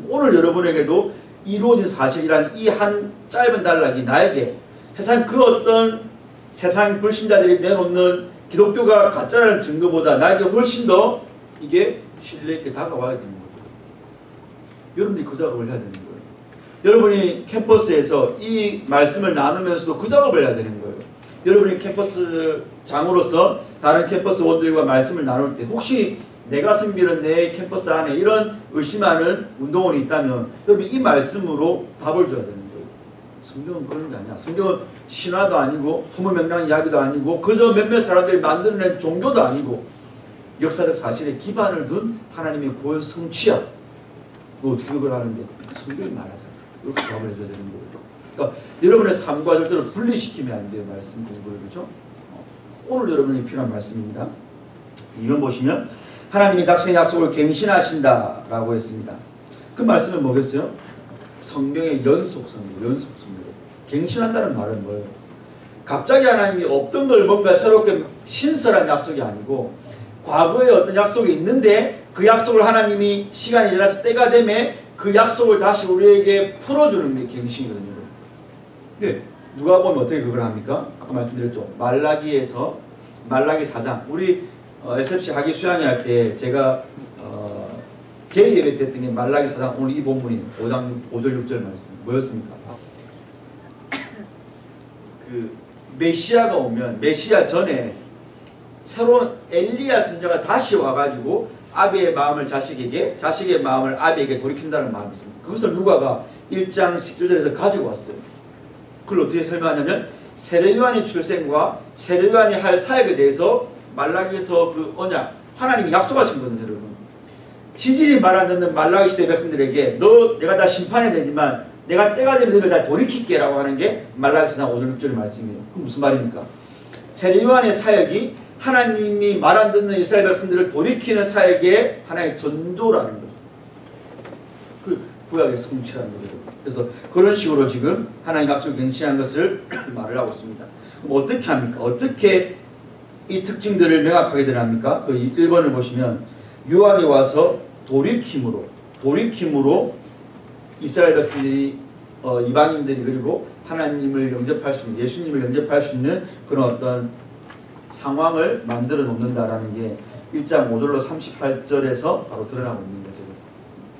[SPEAKER 1] 오늘 여러분에게도 이루어진 사실이란 이 한 짧은 단락이 나에게 세상 그 어떤 세상 불신자들이 내놓는 기독교가 가짜라는 증거보다 나에게 훨씬 더 이게 신뢰 있게 다가와야 되는 거예요. 여러분들이 그 작업을 해야 되는 거예요. 여러분이 캠퍼스에서 이 말씀을 나누면서도 그 작업을 해야 되는 거예요. 여러분이 캠퍼스 장으로서 다른 캠퍼스원들과 말씀을 나눌 때 혹시 내가 섬기는 내 캠퍼스 안에 이런 의심하는 운동원이 있다면 여러분 이 말씀으로 답을 줘야 되는 거예요. 성경은 그런 게 아니야. 성경은 신화도 아니고 후무명랑 이야기도 아니고 그저 몇몇 사람들이 만들어낸 종교도 아니고 역사적 사실에 기반을 둔 하나님의 구원 성취야. 너 어떻게 그걸 하는데? 성경이 말하잖아. 이렇게 답을 해줘야 되는 거예요. 그러니까 여러분의 삶과 절대로 분리시키면 안 돼요. 말씀 공부를. 그렇죠? 오늘 여러분이 필요한 말씀입니다. 이건 보시면 하나님이 당신의 약속을 갱신하신다라고 했습니다. 그 말씀은 뭐겠어요? 성경의 연속성이에요. 연속성이에요. 갱신한다는 말은 뭐예요? 갑자기 하나님이 없던 걸 뭔가 새롭게 신설한 약속이 아니고 과거에 어떤 약속이 있는데 그 약속을 하나님이 시간이 지나서 때가 되면 그 약속을 다시 우리에게 풀어주는 게 갱신이거든요. 근데 누가 보면 어떻게 그걸 합니까? 아까 말씀드렸죠. 말라기 4장. 우리 SFC 학위 수양회 할 때 제가 개의 예배 때 했던 게 말라기 4장 오늘 이 본문이 5장 5절 6절 말씀 뭐였습니까? 그 메시아가 오면 메시아 전에 새로운 엘리야 선지자가 다시 와가지고 아비의 마음을 자식에게 자식의 마음을 아비에게 돌이킨다는 마음이 있습니다. 그것을 누가가 1장 17절에서 가지고 왔어요. 그걸 어떻게 설명하냐면 세례요한의 출생과 세례요한이 할 사역에 대해서 말라기에서 그 언약 하나님이 약속하신 거거든요. 여러분 지질이 말 안 듣는 말라기 시대 백성들에게 너 내가 다 심판해야 되지만 내가 때가 되면 너를 다 돌이킬게 라고 하는 게 말라기 4장 5절 6절의 말씀이에요. 그럼 무슨 말입니까? 세례요한의 사역이 하나님이 말 안 듣는 이스라엘 백성들을 돌이키는 사역의 하나의 전조라는 거죠. 그 구약의 성취라는 거죠. 그래서 그런 식으로 지금 하나님 약속을 갱신한 것을 말을 하고 있습니다. 그럼 어떻게 합니까? 어떻게 이 특징들을 명확하게 드러납니까? 그 1번을 보시면 요한이 와서 돌이킴으로 이스라엘 백성들이 이방인들이 그리고 하나님을 영접할 수 있는 예수님을 영접할 수 있는 그런 어떤 상황을 만들어 놓는다라는 게 1장 5절로 38절에서 바로 드러나고 있는 거죠.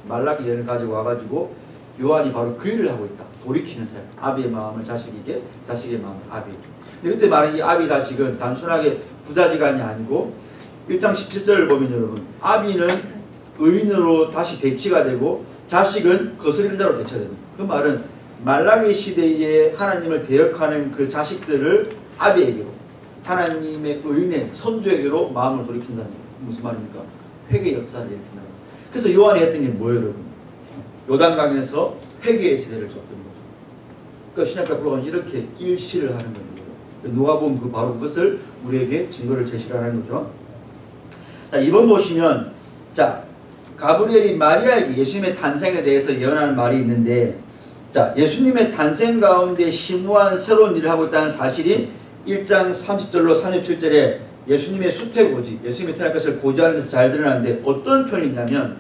[SPEAKER 1] 말라기 예를 가지고 와가지고 요한이 바로 그 일을 하고 있다. 돌이키는 사역. 아비의 마음을 자식에게, 자식의 마음을 아비에게. 근데 그때 말한 이 아비 자식은 단순하게 부자지간이 아니고 1장 17절을 보면 여러분 아비는 의인으로 다시 대치가 되고 자식은 거스리는 자로 대치가 됩니다. 그 말은 말라기 시대에 하나님을 대역하는 그 자식들을 아비에게로 하나님의 의인의 선조에게로 마음을 돌이킨다는 거예요. 무슨 말입니까? 회개 역사를 일으킨다는 거예요. 그래서 요한이 했던 게 뭐예요 여러분? 요단강에서 회개의 세대를 줬던 거죠. 그러니까 신약과 구약은 이렇게 일시를 하는 거예요. 누가 보면 바로 그것을 우리에게 증거를 제시를 하는 거죠. 자, 2번 보시면 자 가브리엘이 마리아에게 예수님의 탄생에 대해서 예언하는 말이 있는데 자 예수님의 탄생 가운데 심오한 새로운 일을 하고 있다는 사실이 1장 30절로 37절에 예수님의 수태고지 예수님이 태어날 것을 고지하는 데서 잘 드러나는데 어떤 표현이냐면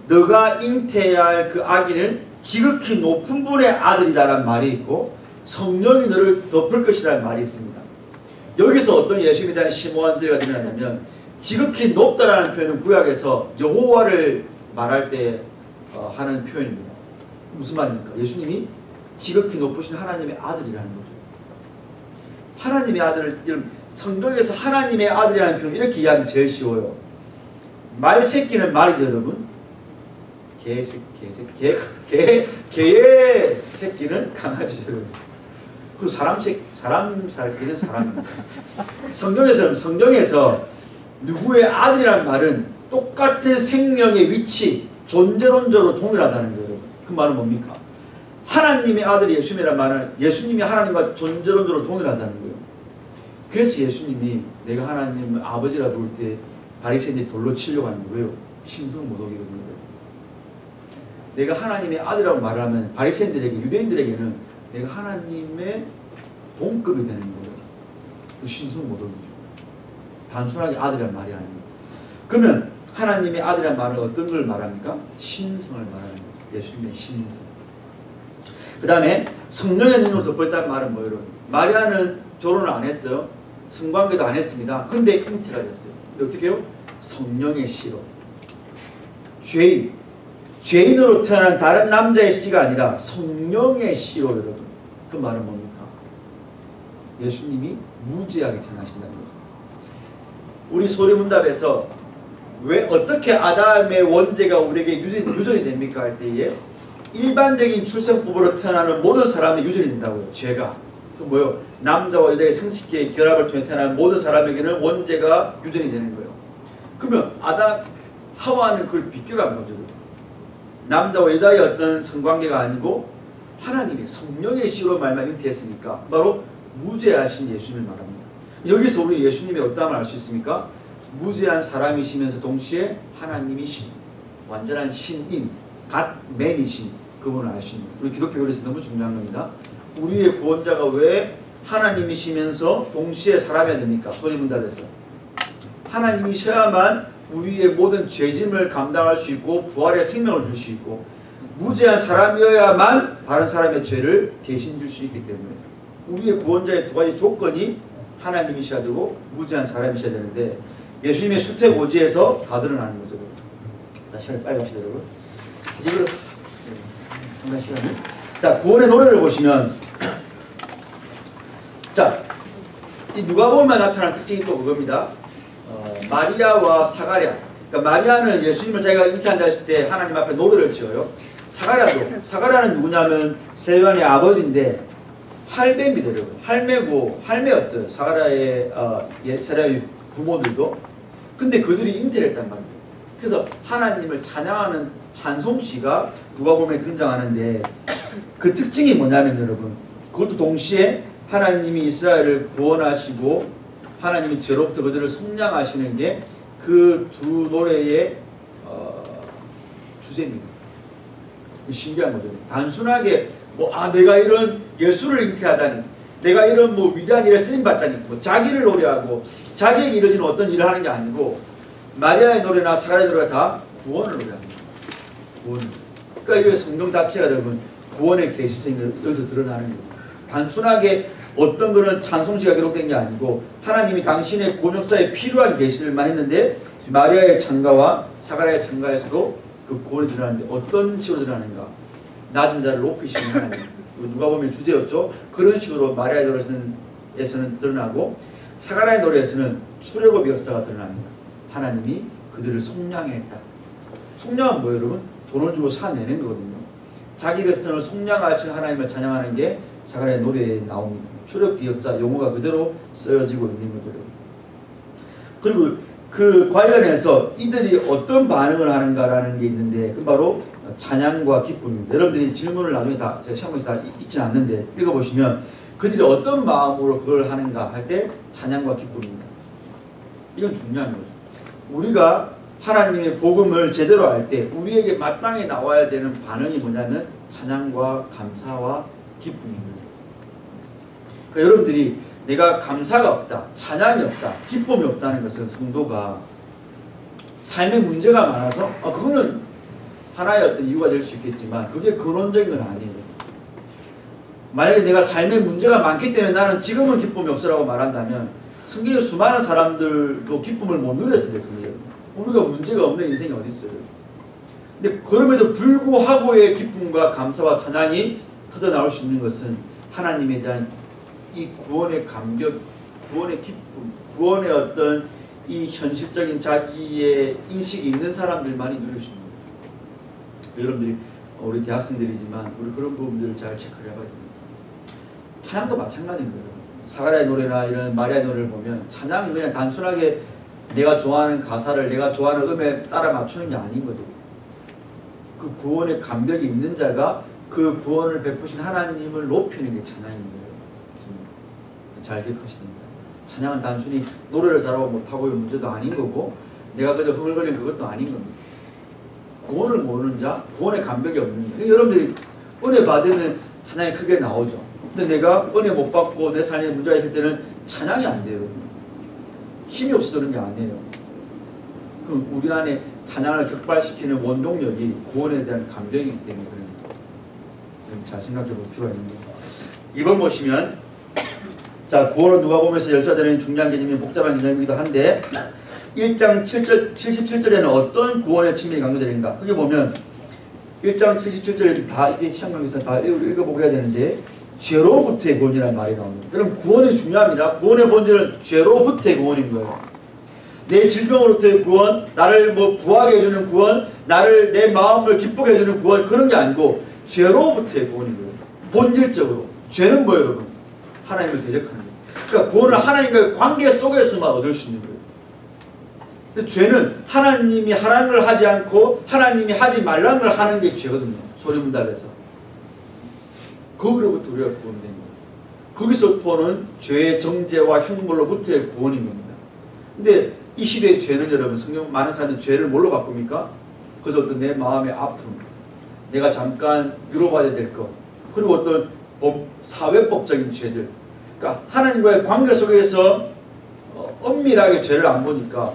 [SPEAKER 1] 너가 잉태해야 할 그 아기는 지극히 높은 분의 아들이다라는 말이 있고 성령이 너를 덮을 것이라는 말이 있습니다. 여기서 어떤 예수님에 대한 심오한 소리가 드러나냐면 지극히 높다라는 표현은 구약에서 여호와를 말할 때 하는 표현입니다. 무슨 말입니까? 예수님이 지극히 높으신 하나님의 아들이라는 거죠. 하나님의 아들을 성경에서 하나님의 아들이라는 표현 이렇게 이해하면 제일 쉬워요. 말 새끼는 말이죠 여러분. 개의 새끼는 강아지예요. 그리고 사람 새끼는 사람입니다. 성경에서 누구의 아들이라는 말은 똑같은 생명의 위치, 존재론적으로 동일하다는 거예요. 그 말은 뭡니까? 하나님의 아들이 예수님이라는 말은 예수님이 하나님과 존재론적으로 동일하다는 거예요. 그래서 예수님이 내가 하나님 아버지라 부를 때 바리새인들이 돌로 치려고 하는 거예요. 신성 모독이거든요. 내가 하나님의 아들이라고 말하면 바리새인들에게, 유대인들에게는 내가 하나님의 동급이 되는 거예요. 그 신성 모독이죠. 단순하게 아들이라는 말이 아니에요. 그러면 하나님의 아들이라는 말은 어떤 걸 말합니까? 신성을 말하는 거예요. 예수님의 신성. 그 다음에 성령의 눈으로 덮어있다는 말은 뭐예요? 마리아는 결혼을 안 했어요. 성관계도 안 했습니다. 근데 잉태가 됐어요. 어떻게 해요? 성령의 씨로. 죄인으로 태어난 다른 남자의 씨가 아니라 성령의 씨로 여러분. 그 말은 뭡니까? 예수님이 무죄하게 태어나신다는 거죠. 우리 소리문답에서 왜 어떻게 아담의 원죄가 우리에게 유전이 됩니까? 할 때에 일반적인 출생법으로 태어나는 모든 사람의 유전이 된다고요. 죄가. 그 뭐요? 남자와 여자의 성식계의 결합을 통해 태어나는 모든 사람에게는 원죄가 유전이 되는 거예요. 그러면 하와는 그걸 비껴간 거죠. 남자와 여자의 어떤 성관계가 아니고 하나님의 성령의 씨로 말만 잉태했으니까 바로 무죄하신 예수님을 말합니다. 여기서 우리 예수님의 어떠함을 알 수 있습니까? 무죄한 사람이시면서 동시에 하나님이신 완전한 신인 갓맨이신 그분을 알 수 있는 우리 기독교 그래서 너무 중요한 겁니다. 우리의 구원자가 왜 하나님이시면서 동시에 사람이어야 됩니까? 소리문답에서 하나님이셔야만 우리의 모든 죄짐을 감당할 수 있고 부활의 생명을 줄 수 있고 무죄한 사람이어야만 다른 사람의 죄를 대신 줄 수 있기 때문에 우리의 구원자의 두 가지 조건이 하나님이셔야 되고 무죄한 사람이셔야 되는데 예수님의 수태고지에서 다 드러나는 거죠. 시간이 빨리 갑시다 여러분. 이걸 잠깐 시간을. 자, 구원의 노래를 보시면 자, 이 누가복음에 나타난 특징이 또 그겁니다. 마리아와 사가랴. 그러니까 마리아는 예수님을 자기가 잉태한다 했을 때 하나님 앞에 노래를 지어요. 사가랴는 누구냐면 세요한의 아버지인데 할배입니다. 여러분. 할매였어요. 사가랴의 사가랴의 부모들도. 근데 그들이 잉태를 했단 말이에요. 그래서 하나님을 찬양하는 찬송시가 누가복음에 등장하는데 그 특징이 뭐냐면 여러분 그것도 동시에 하나님이 이스라엘을 구원하시고 하나님이 죄로부터 그들을 속량하시는 게 그 두 노래의 주제입니다. 신기한 거죠. 단순하게 내가 이런 예수를 잉태하다니 내가 이런 위대한 일에 쓰임받다니 자기를 노래하고 자기에게 이루어지는 어떤 일을 하는 게 아니고 마리아의 노래나 사가랴의 노래가 다 구원을 노래합니다. 구원. 그러니까 이 성경 자체가 여러분 구원의 계시성이 여기서 드러나는 거예요. 단순하게 어떤 거는 찬송시가 기록된 게 아니고 하나님이 당신의 구원 역사에 필요한 계시들만 했는데 마리아의 창가와 사가랴의 창가에서도 그 구원이 드러나는데 어떤 식으로 드러나는가? 낮은 자를 높이시는 하나님. 누가 보면 주제였죠. 그런 식으로 마리아의 노래에서는 드러나고 사가랴의 노래에서는 출애굽의 역사가 드러납니다. 하나님이 그들을 속량했다. 속량은 뭐예요 여러분? 돈을 주고 사내는 거거든요. 자기 백성을 속량하신 하나님을 찬양하는 게 사가랴의 노래에 나옵니다. 출애굽 역사 용어가 그대로 쓰여지고 있는 거죠. 그리고 그 관련해서 이들이 어떤 반응을 하는가라는 게 있는데 그 바로 찬양과 기쁨입니다. 여러분들이 질문을 나중에 다 제가 시험에서 다 읽지는 않는데 읽어보시면 그들이 어떤 마음으로 그걸 하는가 할 때 찬양과 기쁨입니다. 이건 중요한 거죠. 우리가 하나님의 복음을 제대로 알 때 우리에게 마땅히 나와야 되는 반응이 뭐냐면 찬양과 감사와 기쁨입니다. 그러니까 여러분들이 내가 감사가 없다, 찬양이 없다, 기쁨이 없다는 것은 성도가 삶에 문제가 많아서 그거는 하나의 어떤 이유가 될 수 있겠지만 그게 근원적인 건 아니에요. 만약에 내가 삶에 문제가 많기 때문에 나는 지금은 기쁨이 없으라고 말한다면 성경에 수많은 사람들도 기쁨을 못 누렸을 거예요. 우리가 문제가 없는 인생이 어디 있어요. 근데 그럼에도 불구하고의 기쁨과 감사와 찬양이 터져나올 수 있는 것은 하나님에 대한 이 구원의 감격, 구원의 기쁨, 구원의 어떤 이 현실적인 자기의 인식이 있는 사람들만이 누릴 수 있는 거예요. 여러분들이 우리 대학생들이지만 우리 그런 부분들을 잘 체크를 해봐야 됩니다. 찬양도 마찬가지인 거예요. 사가랴의 노래나 이런 마리아의 노래를 보면 찬양은 그냥 단순하게 내가 좋아하는 가사를 내가 좋아하는 음에 따라 맞추는 게 아닌 거죠. 그 구원의 감격이 있는 자가 그 구원을 베푸신 하나님을 높이는 게 찬양인 거예요. 잘 기억하셔야 됩니다. 찬양은 단순히 노래를 잘하고 못하고 이런 문제도 아닌 거고 내가 그저 흥얼거리는 그것도 아닌 겁니다. 구원을 모르는 자, 구원의 감격이 없는 자. 여러분들이 은혜 받으면 찬양이 크게 나오죠. 근데 내가 은혜 못 받고 내 삶에 문제가 있을 때는 찬양이 안 돼요. 힘이 없어서 그런 게 아니에요. 그럼 우리 안에 찬양을 격발시키는 원동력이 구원에 대한 감격이기 때문에 그런 거예요. 잘 생각해 볼 필요가 있는 거예요. 2번 보시면 자, 구원은 누가 보면서 열쇠되는 중요한 개념이 복잡한 개념이기도 한데 1장 77절에는 어떤 구원의 측면이 강조되는가? 그게 보면 1장 77절에 다 이게 시험경에서 다 읽어보고 해야 되는데 죄로부터의 구원이라는 말이 나옵니다. 여러분 구원이 중요합니다. 구원의 본질은 죄로부터의 구원인 거예요. 내 질병으로부터의 구원, 나를 뭐 구하게 해주는 구원, 나를 내 마음을 기쁘게 해주는 구원 그런 게 아니고 죄로부터의 구원인 거예요. 본질적으로 죄는 뭐예요, 여러분? 하나님을 대적하는 거예요. 그러니까 구원은 하나님과의 관계 속에서만 얻을 수 있는 거예요. 근데 죄는 하나님이 하라는 걸 하지 않고 하나님이 하지 말라는 걸 하는 게 죄거든요. 소리문답에서. 거기로부터 우리가 구원된 거예요. 거기서 보는 죄의 정죄와 형벌로부터의 구원인 겁니다. 근데 이 시대의 죄는 여러분 성경 많은 사람들이 죄를 뭘로 바꿉니까? 그래서 어떤 내 마음의 아픔, 내가 잠깐 위로받아야 될 것, 그리고 어떤 사회법적인 죄들. 그러니까 하나님과의 관계 속에서 엄밀하게 죄를 안 보니까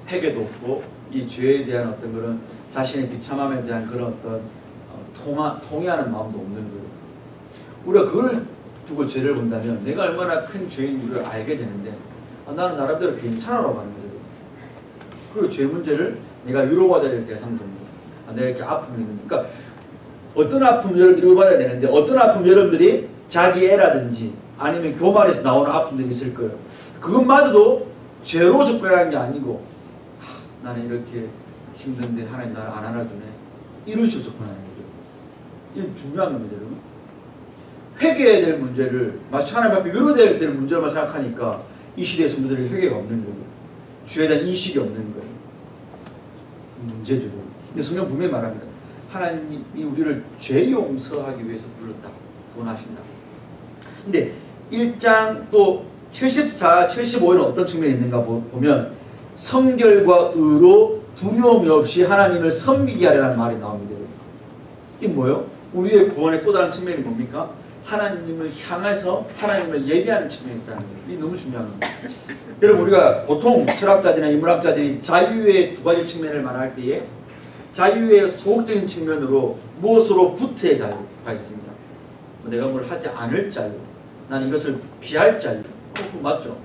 [SPEAKER 1] 회개도 없고 이 죄에 대한 어떤 그런 자신의 비참함에 대한 그런 어떤 통회하는 마음도 없는 거예요. 우리가 그걸 두고 죄를 본다면 내가 얼마나 큰 죄인지를 알게 되는데 나는 나름대로 괜찮아라고 하는 거죠. 그리고 죄 문제를 내가 위로받아야 될 대상 정도. 내가 이렇게 아픔이 있는. 그러니까 어떤 아픔 여러분들이 위로받아야 되는데 어떤 아픔 여러분들이 자기 애라든지 아니면 교만에서 나오는 아픔들이 있을 거예요. 그것마저도 죄로 접근하는 게 아니고 나는 이렇게 힘든데 하나님 나를 안 안아주네. 이런 식으로 접근하는 거죠. 이건 중요한 겁니다, 여러분. 회개해야 될 문제를 마치 하나님 앞에 위로돼야 될 문제로만 생각하니까 이 시대의 성도들이 회개가 없는 거예요. 죄에 대한 인식이 없는 거예요. 문제죠. 근데 성경 분명히 말합니다. 하나님이 우리를 죄 용서하기 위해서 불렀다. 구원하신다. 근데 1장 또 74, 75에는 어떤 측면이 있는가 보면 성결과 의로 두려움이 없이 하나님을 섬기게 하려는 말이 나옵니다. 이게 뭐예요? 우리의 구원의 또 다른 측면이 뭡니까? 하나님을 향해서 하나님을 예배하는 측면이 있다는 거예요. 이게 너무 중요한 겁니다. 여러분 우리가 보통 철학자들이나 인문학자들이 자유의 두 가지 측면을 말할 때에 자유의 소극적인 측면으로 무엇으로부터의 자유가 있습니다. 내가 뭘 하지 않을 자유, 나는 이것을 피할 자유. 그거 맞죠?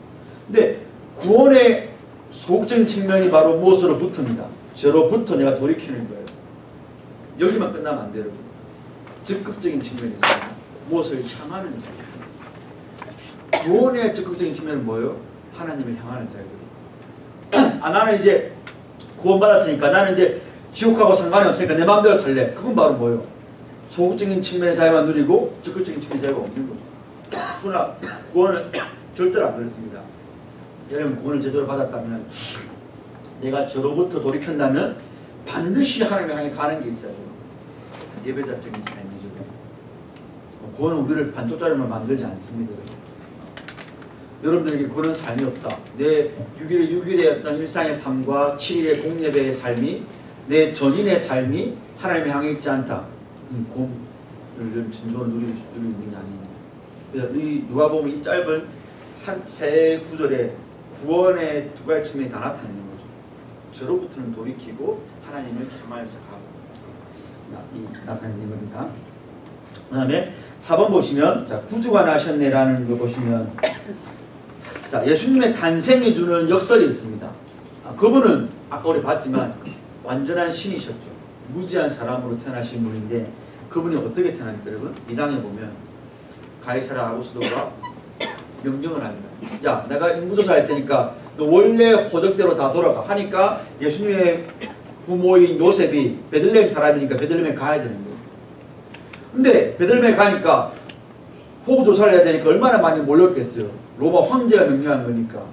[SPEAKER 1] 근데 구원의 소극적인 측면이 바로 무엇으로부터입니다. 죄로부터 내가 돌이키는 거예요. 여기만 끝나면 안 돼요. 적극적인 측면이 있습니다. 무엇을 향하는 자유. 구원의 적극적인 측면은 뭐예요? 하나님을 향하는 자유거든요. 나는 이제 구원받았으니까 나는 이제 지옥하고 상관이 없으니까 내 마음대로 살래. 그건 바로 뭐예요? 소극적인 측면의 자유만 누리고 적극적인 측면의 자유가 없는 거죠. 그러나 구원은 절대로 안 그렇습니다. 여러분 구원을 제대로 받았다면 내가 저로부터 돌이켰다면 반드시 하나님을 향해 가는 게 있어요. 예배자적인 삶이죠. 구원은 우리를 반쪽짜리만 만들지 않습니다. 여러분들에게 그런 삶이 없다. 내 6일의 어떤 일상의 삶과 7일의 공예배의 삶이 내 전인의 삶이 하나님을 향해 있지 않다. 구원을 진정으로 누리고 있는 게 아닙니다. 그래서 이 누가복음 이 짧은 한 세 구절에 구원의 두 가지 측면이 다 나타나 있는 거죠. 저로부터는 돌이키고 하나님을 향하여서 가고 나타나 있는 겁니다. 그 다음에 4번 보시면 자 구주가 나셨네라는 거 보시면 자 예수님의 탄생이 주는 역설이 있습니다. 그분은 아까 우리 봤지만 완전한 신이셨죠. 무지한 사람으로 태어나신 분인데 그분이 어떻게 태어납니까 여러분? 2장에 보면 가이사라 아구스도가 명령을 합니다. 야 내가 인구조사 할 테니까 너 원래 호적대로 다 돌아가 하니까 예수님의 부모인 요셉이 베들레헴 사람이니까 베들레헴에 가야 되는 거예요. 근데 베들레헴에 가니까 호구 조사를 해야 되니까 얼마나 많이 몰렸겠어요. 로마 황제가 명령한 거니까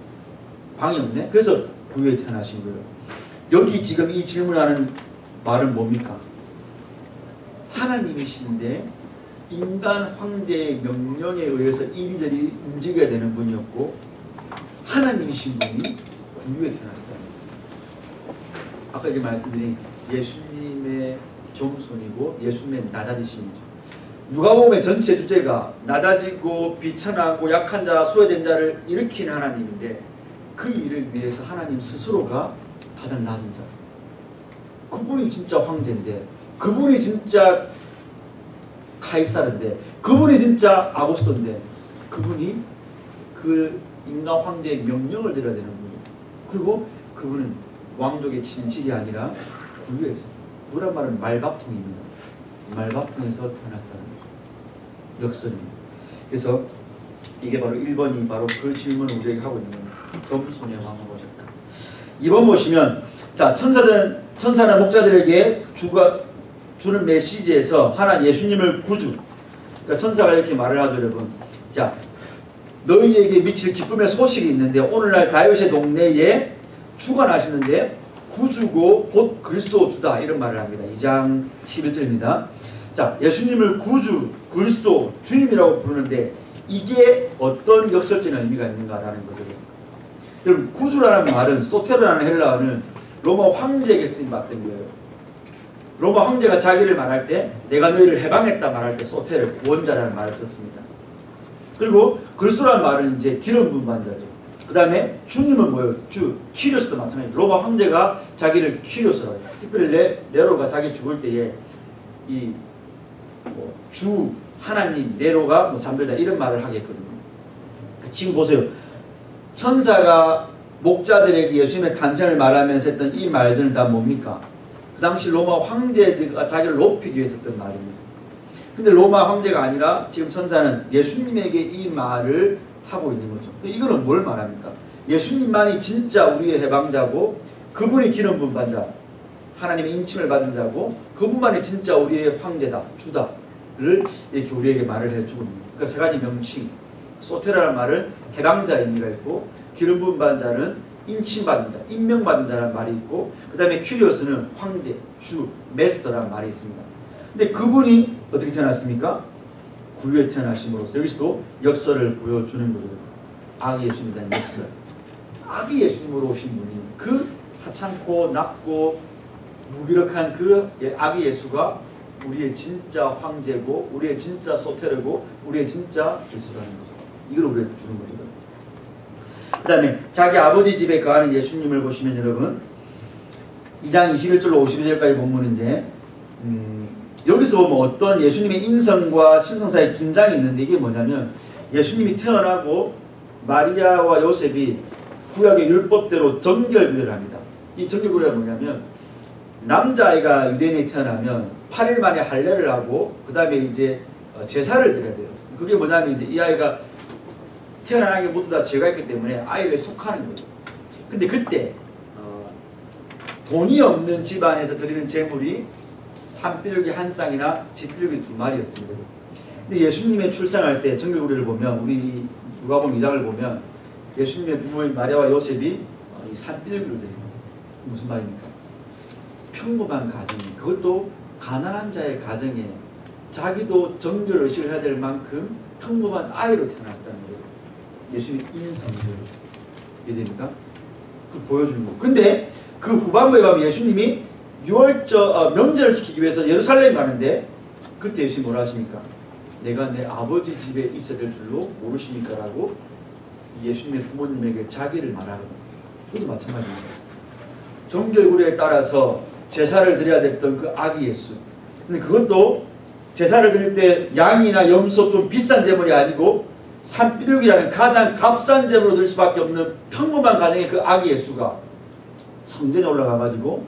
[SPEAKER 1] 방이 없네. 그래서 구유에 태어나신 거예요. 여기 지금 이 질문하는 말은 뭡니까? 하나님이신데 인간 황제의 명령에 의해서 이리저리 움직여야 되는 분이었고 하나님이신 분이 구유에 태어나셨다는 거예요. 아까 이제 말씀드린 예수님의 겸손이고 예수님의 낮아지심이죠. 누가복음의 전체 주제가 낮아지고 비천하고 약한 자, 소외된 자를 일으키는 하나님인데 그 일을 위해서 하나님 스스로가 가장 낮은 자. 그분이 진짜 황제인데 그분이 진짜 카이사르인데 그분이 진짜 아고스토인데 그분이 그 인간 황제의 명령을 들어야 되는 분이에요. 그리고 그분은 왕족의 친식이 아니라 구유에서, 구유란 말은 말밥통입니다. 말밥통에서 태어났다는 거죠. 역설입니다. 그래서 이게 바로 1번이 바로 그 질문을 우리에게 하고 있는 겁니다. 겸손의 왕을 오셨다. 2번 보시면 자, 천사는 목자들에게 주는 메시지에서 하나 예수님을 구주, 그러니까 천사가 이렇게 말을 하죠, 여러분. 자, 너희에게 미칠 기쁨의 소식이 있는데 오늘날 다윗의 동네에 주가 나시는데 구주고 곧 그리스도 주다, 이런 말을 합니다. 2장 11절입니다. 자, 예수님을 구주, 그리스도, 주님이라고 부르는데 이게 어떤 역설적인 의미가 있는가라는 거죠. 여러분, 구주라는 말은 소테르라는 헬라어는 로마 황제에게 쓰임 받던 거예요. 로마 황제가 자기를 말할 때 내가 너희를 해방했다 말할 때 소테르, 구원자라는 말을 썼습니다. 그리고 그리스도라는 말은 이제 기름 부은 자죠. 그 다음에 주님은 뭐예요? 주, 키리오스도 마찬가지예요. 로마 황제가 자기를 키리오스라고 해요. 특별히 네로가 자기 죽을 때에 이 주, 하나님, 네로가 잠들다 이런 말을 하겠거든요. 지금 보세요. 천사가 목자들에게 예수님의 탄생을 말하면서 했던 이 말들은 다 뭡니까? 그 당시 로마 황제가 자기를 높이기 위해서 했던 말입니다. 근데 로마 황제가 아니라 지금 천사는 예수님에게 이 말을 하고 있는 거죠. 이거는 뭘 말합니까? 예수님만이 진짜 우리의 해방자고 그분이 기름 부은 자, 하나님의 인침을 받은 자고 그분만이 진짜 우리의 황제다, 주다를 이렇게 우리에게 말을 해주고 있는 거예요. 그러니까 세 가지 명칭. 소테라라는 말은 해방자의 의미가 있고 기름 부은 자는 인침받은 자, 임명받은 자라는 말이 있고 그 다음에 큐리오스는 황제, 주, 메스터라는 말이 있습니다. 근데 그분이 어떻게 태어났습니까? 구유에 태어나심으로써 여기서도 역설을 보여주는 거예요. 아기 예수님에 대한 역설. 아기 예수님으로 오신 분이 그 하찮고 낮고 무기력한 그 아기 예수가 우리의 진짜 황제고 우리의 진짜 소테르고 우리의 진짜 예수라는 거죠. 이걸 우리에게 주는 거죠. 그 다음에 자기 아버지 집에 거하는 예수님을 보시면 여러분 2장 21절로 52절까지 본문인데 여기서 보면 어떤 예수님의 인성과 신성 사이에 긴장이 있는데 이게 뭐냐면 예수님이 태어나고 마리아와 요셉이 구약의 율법대로 정결구제를 합니다. 이 정결구제가 뭐냐면 남자아이가 유대인에 태어나면 8일 만에 할례를 하고 그 다음에 이제 제사를 드려야 돼요. 그게 뭐냐면 이제 이 아이가 태어나는 게 모두 다 죄가 있기 때문에 아이를 속하는 거죠. 근데 그때 돈이 없는 집안에서 드리는 제물이 산비둘기 한 쌍이나 쥐비둘기 2마리였습니다. 근데 예수님의 출생할 때 정결구제를 보면 우리 누가복음 2장을 보면 예수님의 부모인 마리아와 요셉이 이 산비둘기로 드립니다. 무슨 말입니까? 평범한 가정에, 그것도 가난한 자의 가정에 자기도 정결 의식을 해야 될 만큼 평범한 아이로 태어났다는 거예요. 예수님의 인성을 이해됩니까? 그걸 보여주는 거예요. 근데 그 후반부에 가면 예수님이 명절을 지키기 위해서 예루살렘 가는데 그때 예수님이 뭐라 하십니까? 내가 내 아버지 집에 있어야 될 줄로 모르십니까? 라고 예수님의 부모님에게 자기를 말하거든요. 그것도 마찬가지입니다. 정결구례에 따라서 제사를 드려야 됐던 그 아기 예수. 근데 그것도 제사를 드릴 때 양이나 염소 좀 비싼 제물이 아니고 산비둘기라는 가장 값싼 제물로 드릴 수밖에 없는 평범한 가정의 그 아기 예수가 성전에 올라가가지고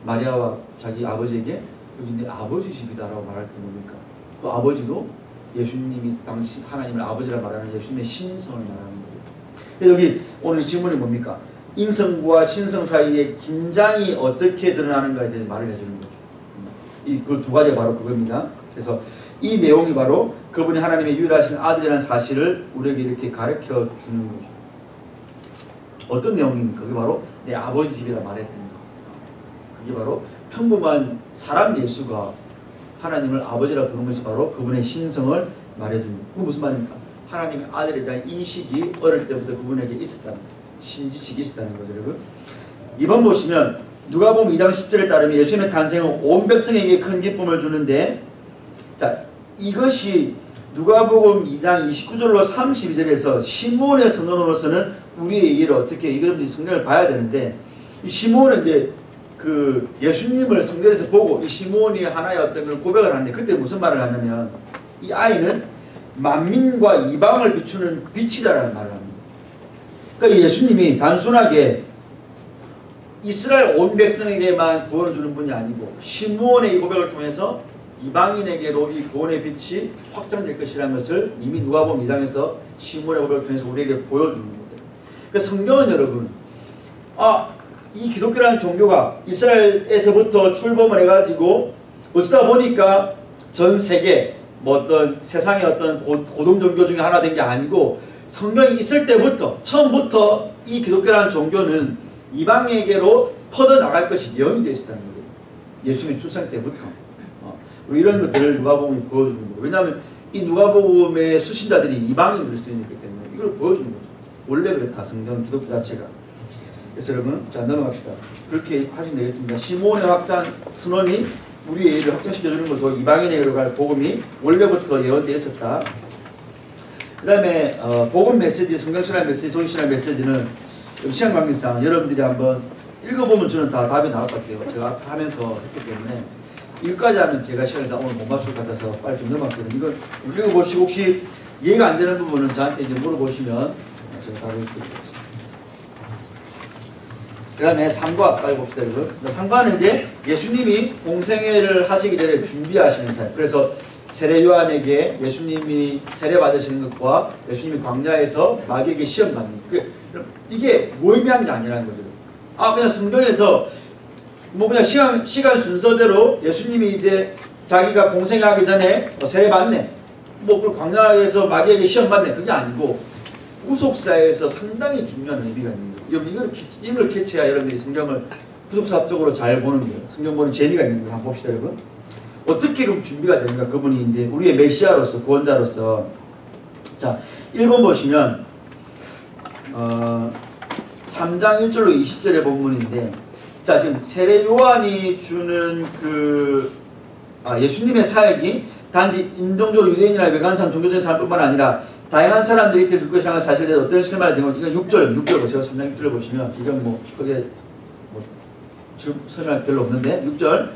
[SPEAKER 1] 마리아와 자기 아버지에게 여기 내 아버지 집이다라고 말할 때 뭡니까? 또 아버지도 예수님이 당시 하나님을 아버지라 말하는 예수님의 신성을 말하는 거예요. 여기 오늘 질문이 뭡니까? 인성과 신성 사이의 긴장이 어떻게 드러나는가에 대해서 말을 해주는 거죠. 이 그 두 가지가 바로 그겁니다. 그래서 이 내용이 바로 그분이 하나님의 유일하신 아들이라는 사실을 우리에게 이렇게 가르쳐 주는 거죠. 어떤 내용입니까? 그게 바로 내 아버지 집이라 말했던 거. 그게 바로 평범한 사람 예수가 하나님을 아버지라 부르는 것이 바로 그분의 신성을 말해주는 거. 그건 무슨 말입니까? 하나님의 아들에 대한 인식이 어릴 때부터 그분에게 있었다는 거예요. 신지식이 있었다는 거죠, 여러분. 이번 보시면 누가복음 2장 10절에 따르면 예수님의 탄생은 온 백성에게 큰 기쁨을 주는데, 자, 이것이 누가복음 2장 29절로 32절에서 시므온의 선언으로서는 우리의 일을 어떻게 이런 성경을 봐야 되는데, 이 시므온은 이제 그 예수님을 성경에서 보고 이 시므온이 하나의 어떤 걸 고백을 하는데, 그때 무슨 말을 하냐면 이 아이는 만민과 이방을 비추는 빛이다라는 말을 합니다. 그러니까 예수님이 단순하게 이스라엘 온 백성에게만 구원을 주는 분이 아니고 시므온의 이 고백을 통해서 이방인에게로 이 구원의 빛이 확장될 것이라는 것을 이미 누가복음 2장에서 시므온의 고백을 통해서 우리에게 보여주는 거예요. 그러니까 성경은 여러분, 이 기독교라는 종교가 이스라엘에서부터 출범을 해가지고 어쩌다 보니까 전 세계 뭐 어떤 세상의 어떤 고등 종교 중에 하나 된 게 아니고 성경이 있을 때부터 처음부터 이 기독교라는 종교는 이방에게로 퍼져나갈 것이 예언이 되어 있었다는 거예요. 예수님의 출생 때부터. 이런 것들을 누가복음이 보여주는 거예요. 왜냐하면 이 누가복음의 수신자들이 이방인 그리스도인이기 때문에 이걸 보여주는 거죠. 원래 그렇다, 성경 기독교 자체가. 그래서 여러분, 자, 넘어갑시다. 그렇게 하시면 되겠습니다. 시므온의 확장 선언이 우리의 일을 확정시켜주는 거죠. 이방인에게로 갈 복음이 원래부터 예언되어 있었다. 그 다음에 복음 메시지, 성경신학 메시지, 종신학 메시지는 시간 관계상 여러분들이 한번 읽어보면 저는 다 답이 나올 것 같아요. 제가 하면서 했기 때문에 이것까지 하면 제가 시간이 다 오늘 못 맞출 것 같아서 빨리 좀 넘어갔거든요. 이거 읽어보시고 혹시 이해가 안 되는 부분은 저한테 이제 물어보시면 제가 답을 드리겠습니다. 그 다음에 3과 빨리 봅시다, 여러분. 3과는 이제 예수님이 공생애를 하시기 전에 준비하시는 사역. 그래서 세례 요한에게 예수님이 세례 받으시는 것과 예수님이 광야에서 마귀에게 시험 받는 것. 이게 무의미한 게 아니라는 거죠. 그냥 성경에서 뭐 그냥 시간 순서대로 예수님이 이제 자기가 공생하기 전에 세례 받네. 뭐 그 광야에서 마귀에게 시험 받네. 그게 아니고 후속사에서 상당히 중요한 의미가 있는 거예요. 이걸 캐치해야 여러분들이 성경을 후속사적으로 잘 보는 거예요. 성경 보는 재미가 있는 거예요. 한번 봅시다, 여러분. 어떻게 그럼 준비가 되는가? 그분이 이제 우리의 메시아로서, 구원자로서. 자, 1번 보시면 3장 1절로 20절의 본문인데, 자, 지금 세례 요한이 주는 예수님의 사역이 단지 인종적으로 유대인이나 외관상 종교적인 사람뿐만 아니라 다양한 사람들이 이때 줄 것이라는 사실에 대해서 어떤 실마를 제공. 이건 6절 제가 3장 6절을 보시면 이건 뭐 그게 뭐 지금 설명할 별로 없는데 6절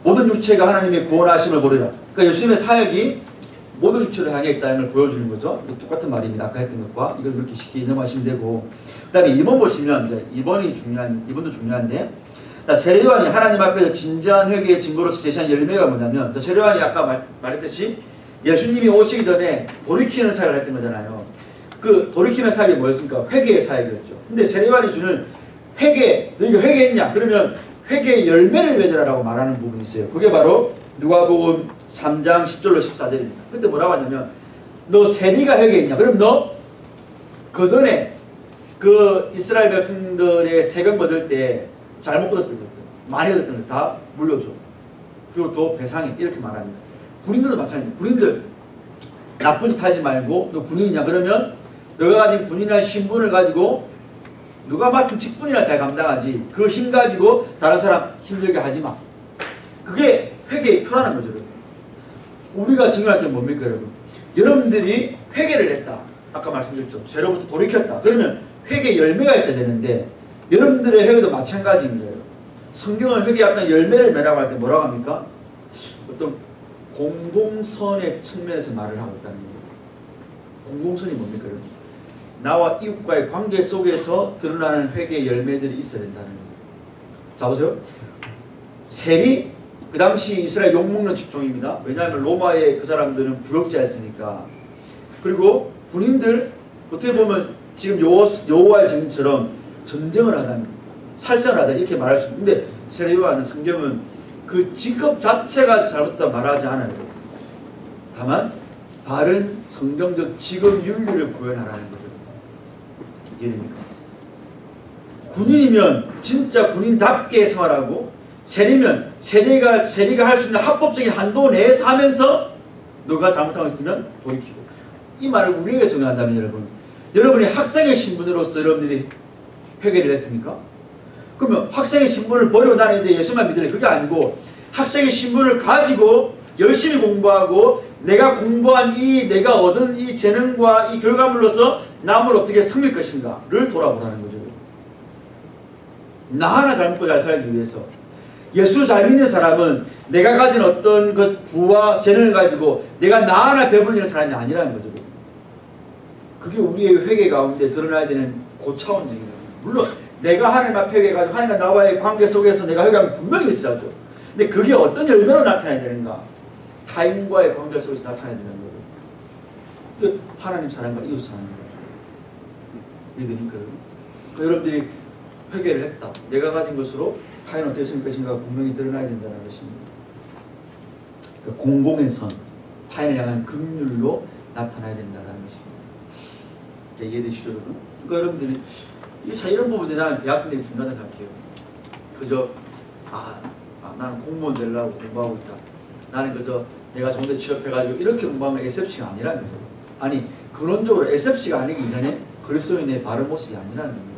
[SPEAKER 1] 모든 육체가 하나님의 구원하심을 보리라. 그러니까 예수님의 사역이 모든 육체를 향해 있다는 걸 보여주는 거죠. 똑같은 말입니다. 아까 했던 것과 이걸 그렇게 쉽게 이해하시면 되고, 그 다음에 2번 보시면 이제 2번도 중요한데, 세례 요한이 하나님 앞에서 진지한 회개의 증거로서 제시한 열매가 뭐냐면, 세례 요한이 아까 말했듯이 예수님이 오시기 전에 돌이키는 사역을 했던 거잖아요. 그 돌이키는 사역이 뭐였습니까? 회개의 사역이었죠. 근데 세례 요한이 주는 회개, 너희가 회개했냐? 그러면 회개의 열매를 맺으라라고 말하는 부분이 있어요. 그게 바로 누가복음 3장 10절로 14절입니다. 그때 뭐라고 하냐면, 너 세리가 회개했냐? 그럼 너 그 전에 그 이스라엘 백성들의 세금 받을 때 잘못 얻었던 것들, 많이 얻었던 것 다 물려줘. 그리고 또 배상해. 이렇게 말합니다. 군인들도 마찬가지입니다. 군인들 나쁜 짓 하지 말고, 너 군인이냐? 그러면 너가 가진 군인이라는 신분을 가지고 누가 맡은 직분이나 잘 감당하지, 그 힘 가지고 다른 사람 힘들게 하지 마. 그게 회개의 표라는 거죠. 여러분. 우리가 증명할 게 뭡니까, 여러분? 여러분들이 회개를 했다. 아까 말씀드렸죠. 죄로부터 돌이켰다. 그러면 회개 열매가 있어야 되는데, 여러분들의 회개도 마찬가지입니다. 여러분. 성경은 회개 앞에 열매를 맺라고 할 때 뭐라고 합니까? 어떤 공동선의 측면에서 말을 하고 있다는 거예요. 공동선이 뭡니까, 여러분? 나와 이웃과의 관계 속에서 드러나는 회개의 열매들이 있어야 된다는 거예요. 자, 보세요. 세리, 그 당시 이스라엘 욕먹는 직종입니다. 왜냐하면 로마의 그 사람들은 부역자였으니까. 그리고 군인들, 어떻게 보면 지금 여호와의 증인처럼 전쟁을 하다니, 살생을 하다니 이렇게 말할 수 있는데 세례요한은 성경은 그 직업 자체가 잘못다 말하지 않아요. 다만 바른 성경적 직업 윤리를 구현하라는 거죠. 이해됩니까? 군인이면 진짜 군인답게 생활하고 세리면 세리가 할 수 있는 합법적인 한도 내에서 하면서 너가 잘못하고 있으면 돌이키고. 이 말을 우리에게 적용한다면 여러분이 학생의 신분으로서 여러분들이 회개를 했습니까? 그러면 학생의 신분을 버리고 나는 이제 예수만 믿으래. 그게 아니고 학생의 신분을 가지고 열심히 공부하고 내가 공부한 내가 얻은 이 재능과 이 결과물로서 남을 어떻게 섬길 것인가를 돌아보라는 거죠. 나 하나 잘 먹고 잘 살기 위해서. 예수 잘 믿는 사람은 내가 가진 어떤 그 부와 재능을 가지고 내가 나 하나 배불리는 사람이 아니라는 거죠. 그게 우리의 회개 가운데 드러나야 되는 고차원적인 거예요. 물론 내가 하나님 앞에 회개해가지고 하나님과 나와의 관계 속에서 내가 회개하면 분명히 있어야죠. 근데 그게 어떤 열매로 나타나야 되는가? 타인과의 관계 속에서 나타나야 되는 거예요. 그 하나님 사랑과 이웃 사랑인 거죠. 믿으니까 여러분들이 회개를 했다. 내가 가진 것으로 타인은 어떻게 생길 것인가 분명히 드러나야 된다는 것입니다. 그러니까 공공의 선, 타인을 향한 긍휼로 나타나야 된다는 것입니다. 이해되시죠, 여러분? 그러니까 여러분들이 이런 부분들이 나는 대학생들이 중요하다고 생각해요. 그저 나는 공무원 되려고 공부하고 있다. 나는 그저 내가 정대 취업해가지고 이렇게 공부하면 SFC가 아니라는 거예요. 아니 근원적으로 SFC가 아니기 이전에 그리스도인의 바른 모습이 아니라는 거예요.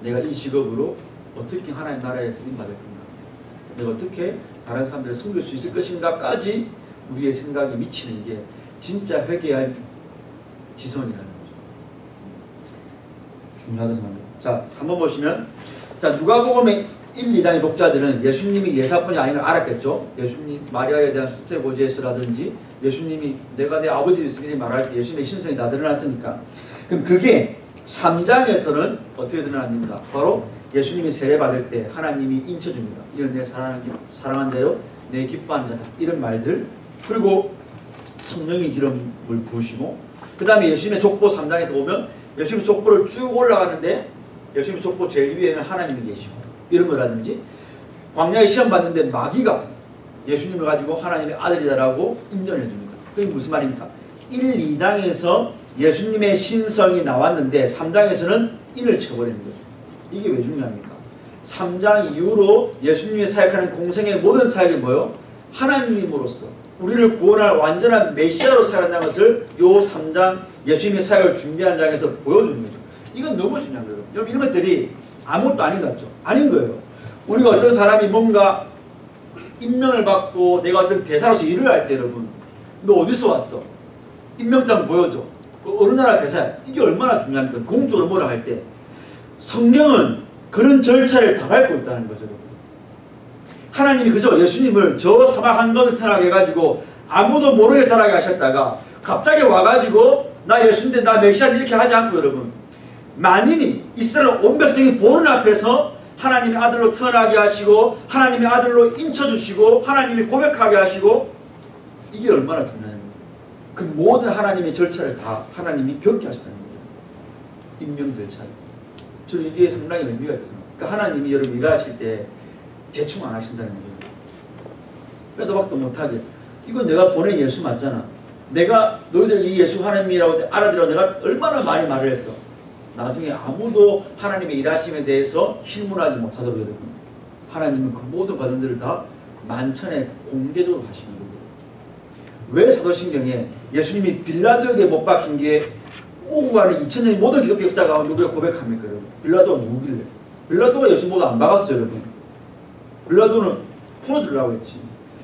[SPEAKER 1] 내가 이 직업으로 어떻게 하나님 나라에 쓰임받을 건가, 내가 어떻게 다른 사람들을 섬길 수 있을 것인가까지 우리의 생각이 미치는 게 진짜 회개할 지성이라는 거죠. 중요하다고 생각합니다. 자, 3번 보시면, 자, 누가복음의 1, 2장의 독자들은 예수님이 예사뿐이 아닌 걸 알았겠죠. 예수님 마리아에 대한 수태고지에서라든지 예수님이 내가 내 아버지를 있으니 말할 때 예수님의 신성이 다 드러났으니까. 그럼 그게 3장에서는 어떻게 드러납니까? 바로 예수님이 세례받을 때 하나님이 인쳐줍니다. 이건 내 사랑하는 자요, 내 기뻐하는 자다. 이런 말들. 그리고 성령의 기름을 부으시고, 그 다음에 예수님의 족보 3장에서 보면 예수님의 족보를 쭉 올라가는데 예수님의 족보 제일 위에는 하나님이 계시고, 이런 거라든지 광야에 시험 받는데 마귀가 예수님을 가지고 하나님의 아들이다라고 인정해 줍니다. 그게 무슨 말입니까? 1, 2장에서 예수님의 신성이 나왔는데 3장에서는 인을 쳐버리는 거죠. 이게 왜 중요합니까? 3장 이후로 예수님이 사역하는 공생의 모든 사역이 뭐예요? 하나님으로서 우리를 구원할 완전한 메시아로 사역한다는 것을 요 3장 예수님의 사역을 준비한 장에서 보여주는 거죠. 이건 너무 중요한 거예요. 여러분 이런 것들이 아무것도 아닌 것 같죠? 아닌 거예요. 우리가 어떤 사람이 뭔가 임명을 받고 내가 어떤 대사로서 일을 할 때 여러분, 너 어디서 왔어? 임명장 보여줘. 어느 나라 대사야. 이게 얼마나 중요합니까? 공적으로 뭐라 할 때. 성경은 그런 절차를 다 밟고 있다는 거죠. 여러분. 하나님이 그저 예수님을 저 사막 한가운데 태어나게 해가지고 아무도 모르게 자라게 하셨다가 갑자기 와가지고 나 예수인데 나 메시아인데 이렇게 하지 않고 여러분, 만인이 이스라엘 온 백성이 보는 앞에서 하나님의 아들로 태어나게 하시고 하나님의 아들로 인쳐주시고 하나님이 고백하게 하시고, 이게 얼마나 중요해요. 그 모든 하나님의 절차를 다 하나님이 겪게 하셨다는 거예요. 임명 절차. 저는 이게 상당히 의미가 있어요. 그러니까 하나님이 여러분 일하실 때 대충 안 하신다는 거예요. 빼도 박도 못하게. 이건 내가 보낸 예수 맞잖아. 내가 너희들 이 예수 하나님이라고 알아들어 내가 얼마나 많이 말을 했어. 나중에 아무도 하나님의 일하심에 대해서 실문하지 못하도록 여러분, 하나님은 그 모든 과정들을 다 만천에 공개적으로 하시는 거예요. 왜 사도신경에 예수님이 빌라도에게 못 박힌 게 오고 가는 2000년의 모든 기독교 역사 가운데 누가 고백합니까 여러분? 빌라도가 누구길래? 빌라도가 예수보다 안 박았어요 여러분. 빌라도는 풀어주려고 했지.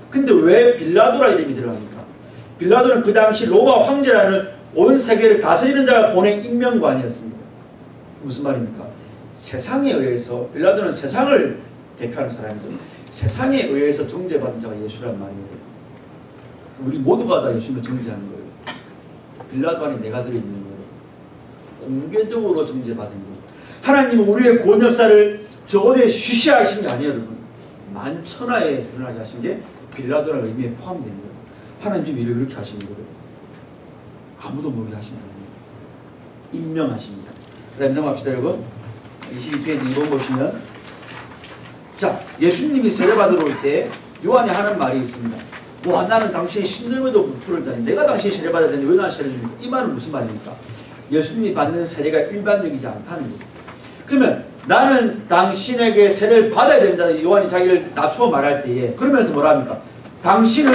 [SPEAKER 1] 근데 왜 빌라도라 이름이 들어갑니까? 빌라도는 그 당시 로마 황제라는 온 세계를 다스리는 자가 보낸 임명관이었습니다. 무슨 말입니까? 세상에 의해서, 빌라도는 세상을 대표하는 사람이죠. 세상에 의해서 정죄받은 자가 예수란 말이에요. 우리 모두가 다 예수님을 정죄하는 거예요. 빌라도 안에 내가 들어있는 거예요. 공개적으로 정죄받은 거예요. 하나님은 우리의 구원 역사를 저 어디에 쉬쉬하신 게 아니에요 여러분. 만천하에 드러나게 하신 게 빌라도라는 의미에 포함된 거예요. 하나님이 이를 이렇게 하신 거예요. 아무도 모르게 하신 거예요. 임명하십니다. 다음 넘어갑시다 여러분. 22페이지 2번 보시면 자 예수님이 세례받으러 올 때 요한이 하는 말이 있습니다. 와 나는 당신이 신들매도 부풀을 자니 내가 당신이 세례받아야 되는데 왜 나는 세례를 줍니까? 이 말은 무슨 말입니까? 예수님이 받는 세례가 일반적이지 않다는 거죠. 그러면 나는 당신에게 세례를 받아야 된다. 요한이 자기를 낮추어 말할 때에 그러면서 뭐라 합니까? 당신은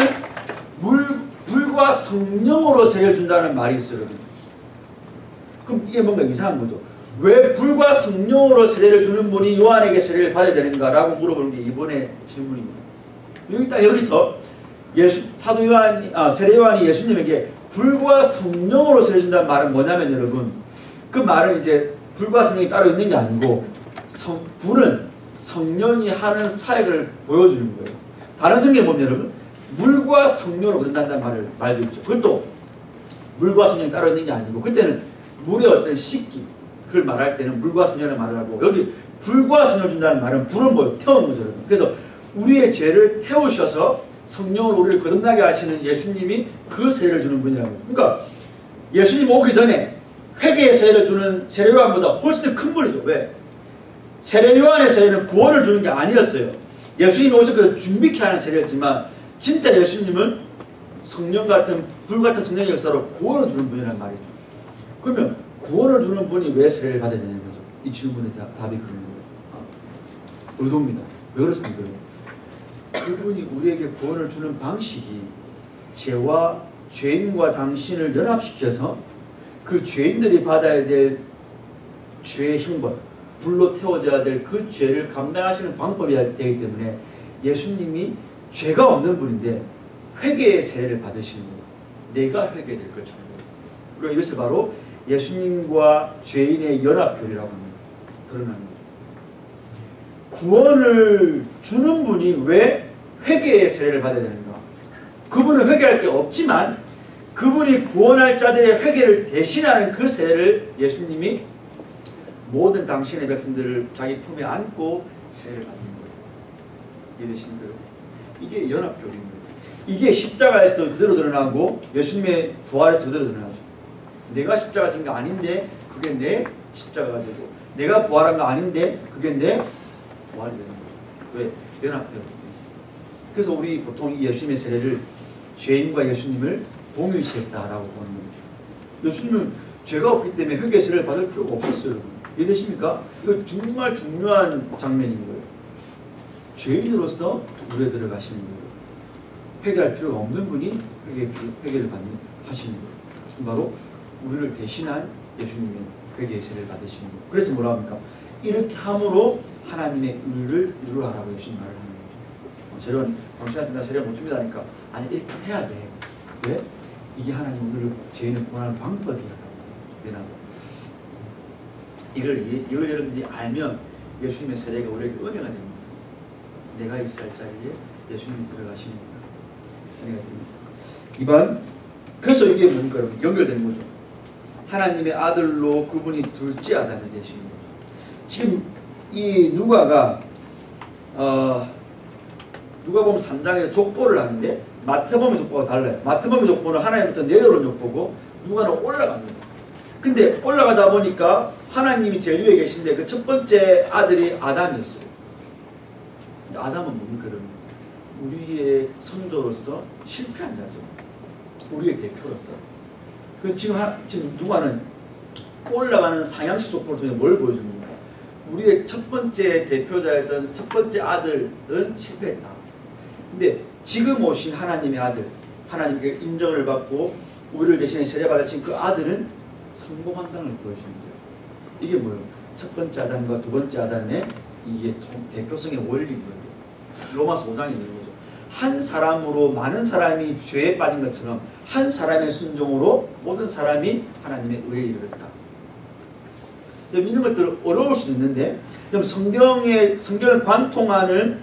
[SPEAKER 1] 불과 성령으로 세례를 준다는 말이 있어요. 여러분. 그럼 이게 뭔가 이상한 거죠. 왜 불과 성령으로 세례를 주는 분이 요한에게 세례를 받아야 되는가라고 물어보는 게 이번의 질문입니다. 여기서 사도 요한이 세례 요한이 예수님에게 불과 성령으로 세례 준다는 말은 뭐냐면 여러분 그 말은 이제 불과 성령이 따로 있는 게 아니고 불은 성령이 하는 사역을 보여주는 거예요. 다른 성경에 보면 여러분 물과 성령으로 거듭난다는 말도 있죠. 그것도 물과 성령이 따로 있는 게 아니고 그때는 물의 어떤 씻기 그걸 말할 때는 물과 성령을 말을 하고 여기 불과 성령을 준다는 말은 불은 뭐 태우는 거죠. 여러분. 그래서 우리의 죄를 태우셔서 성령으로 우리를 거듭나게 하시는 예수님이 그 세례를 주는 분이라고. 그러니까 예수님 오기 전에 회개의 세례를 주는 세례요한보다 훨씬 큰 분이죠. 왜? 세례요한의 세례는 구원을 주는 게 아니었어요. 예수님이 오셔서 그 준비케 하는 세례였지만 진짜 예수님은 성령 같은 불 같은 성령의 역사로 구원을 주는 분이란 말이죠. 그러면 구원을 주는 분이 왜 세례를 받아야 되는 거죠? 이 질문의 답이 그런 거예요. 의도입니다. 왜 그렇습니까? 그분이 우리에게 구원을 주는 방식이 죄와 죄인과 당신을 연합시켜서 그 죄인들이 받아야 될 죄의 형벌, 불로 태워져야 될 그 죄를 감당하시는 방법이 되기 때문에 예수님이 죄가 없는 분인데 회개의 세례를 받으시는 거예요. 내가 회개될 것처럼. 그리고 이것이 바로 예수님과 죄인의 연합교리라고 합니다. 드러나는 거죠. 구원을 주는 분이 왜 회개의 세례를 받아야 되는가? 그분은 회개할 게 없지만 그분이 구원할 자들의 회개를 대신하는 그 세례를 예수님이 모든 당신의 백성들을 자기 품에 안고 세례를 받는 거예요. 이해되십니까? 이게 연합교리입니다. 이게 십자가에서도 그대로 드러나고 예수님의 부활에서 그대로 드러나죠. 내가 십자가 진 거 아닌데 그게 내 십자가가 되고 내가 부활한 거 아닌데 그게 내 부활이 되는 거예요. 왜? 연합되고. 그래서 우리 보통 이 예수님의 세례를 죄인과 예수님을 동일시했다라고 보는 거죠. 예수님은 죄가 없기 때문에 회개 세례를 받을 필요가 없었어요. 이해되십니까? 이거 정말 중요한 장면인 거예요. 죄인으로서 물에 들어가시는 거예요. 회개할 필요가 없는 분이 회개를 하시는 거예요. 바로 우리를 대신한 예수님의 회개의 세례를 받으시는 거예요. 그래서 뭐라 합니까? 이렇게 함으로 하나님의 의를 이루라라고 예수님 말을 하는 거죠. 저런 당신한테 나 세례 못 줍니다 하니까 아니 이렇게 해야 돼. 왜? 이게 하나님 우리를 죄인을 구원하는 방법이라고. 이걸 여러분들이 알면 예수님의 세례가 우리에게 은혜가 됩니다. 내가 있을 자리에 예수님이 들어가시는 은혜가 됩니다. 그래서 이게 뭡니까? 연결되는 거죠. 하나님의 아들로 그분이 둘째 아담이 되시는 거죠. 지금 이 누가가 누가복음 3장에서 족보를 하는데 마태복음의 족보가 달라요. 마태복음의 족보는 하나님부터 내려오는 족보고 누가는 올라갑니다. 근데 올라가다 보니까 하나님이 제일 위에 계신데 그 첫 번째 아들이 아담이었어요. 아담은 뭡니까? 그러면 우리의 선조로서 실패한 자죠. 우리의 대표로서. 지금 누가는 올라가는 상향식 족보를 통해 뭘 보여줍니까? 우리의 첫 번째 대표자였던 첫 번째 아들은 실패했다. 근데 지금 오신 하나님의 아들, 하나님께 인정을 받고 우리를 대신에 세례받으신 그 아들은 성공한다는 걸 보여주는 거예요. 이게 뭐예요? 첫 번째 아담과 두 번째 아담의 이게 대표성의 원리인 거예요. 로마서 5장에 있는 거죠. 한 사람으로 많은 사람이 죄에 빠진 것처럼 한 사람의 순종으로 모든 사람이 하나님의 의에 이르렀다. 이런 것들 어려울 수도 있는데 성경을 관통하는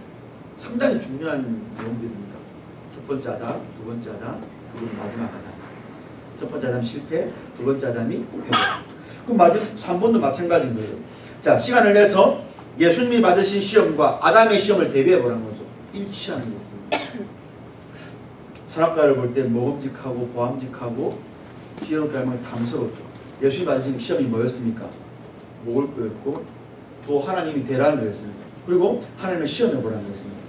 [SPEAKER 1] 상당히 중요한 내용들입니다. 첫 번째 아담, 두 번째 아담, 그리고 마지막 아담. 첫 번째 아담 실패, 두 번째 아담이 회복. 그럼 마지막 3번도 마찬가지인 거예요. 자, 시간을 내서 예수님이 받으신 시험과 아담의 시험을 대비해 보라는 거죠. 일치하는 게 있습니다. 선악과를 볼 때 먹음직하고 보암직하고 지혜롭게 하면 탐스럽죠. 예수님이 받으신 시험이 뭐였습니까? 목을 끄었고 또 하나님이 대라는 거였습니다. 그리고 하나님을 시험해 보라는 거였습니다.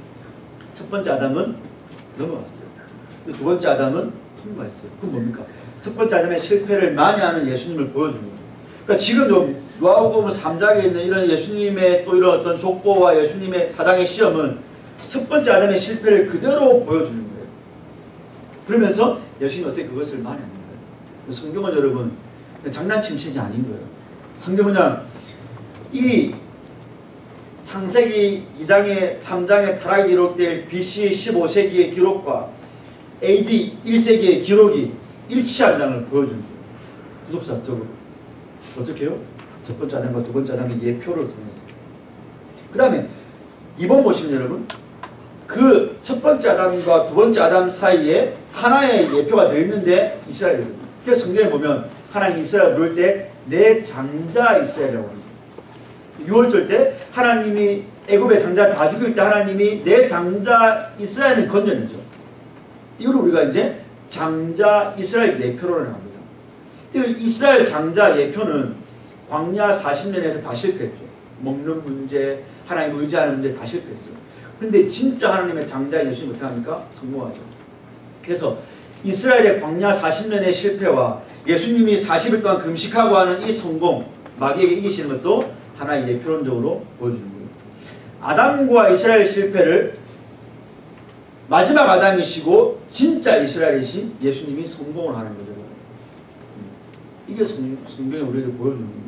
[SPEAKER 1] 첫 번째 아담은 넘어갔어요. 두 번째 아담은 통과했어요. 그건 뭡니까? 첫 번째 아담의 실패를 만회하는 예수님을 보여줍니다. 그러니까 지금 누가복음 3장에 있는 이런 예수님의 또 이런 어떤 족보와 예수님의 사장의 시험은 첫 번째 아담의 실패를 그대로 보여주는 거예요. 그러면서 예수님이 어떻게 그것을 만회하는 거예요. 성경은 여러분 장난친 책이 아닌 거예요. 성경은 그냥 이 창세기 2장에 3장에 타락이 기록될 BC 15세기의 기록과 AD 1세기의 기록이 일치한다는 걸 보여주는 거예요. 구속사적으로. 어떻게 해요? 첫 번째 아담과 두 번째 아담의 예표를 통해서. 그 다음에 2번 보시면 여러분 그 첫 번째 아담과 두 번째 아담 사이에 하나의 예표가 되어 있는데 이스라엘이거든요. 그래서 성경에 보면 하나님 이스라엘 부를 때 내 장자 이스라엘이라고 합니다. 6월절 때 하나님이 애굽의 장자 다 죽일 때 하나님이 내 장자 이스라엘을 건져내죠. 이걸 우리가 이제 장자 이스라엘 예표로는 합니다. 이스라엘 장자 예표는 광야 40년에서 다 실패했죠. 먹는 문제, 하나님 의지하는 문제 다 실패했어요. 근데 진짜 하나님의 장자 예수님 어떻게 합니까? 성공하죠. 그래서 이스라엘의 광야 40년의 실패와 예수님이 40일 동안 금식하고 하는 이 성공, 마귀에게 이기시는 것도 하나의 예표론적으로 보여주는 거예요. 아담과 이스라엘 실패를 마지막 아담이시고 진짜 이스라엘이신 예수님이 성공을 하는 거죠. 이게 성경이 우리에게 보여주는 거예요.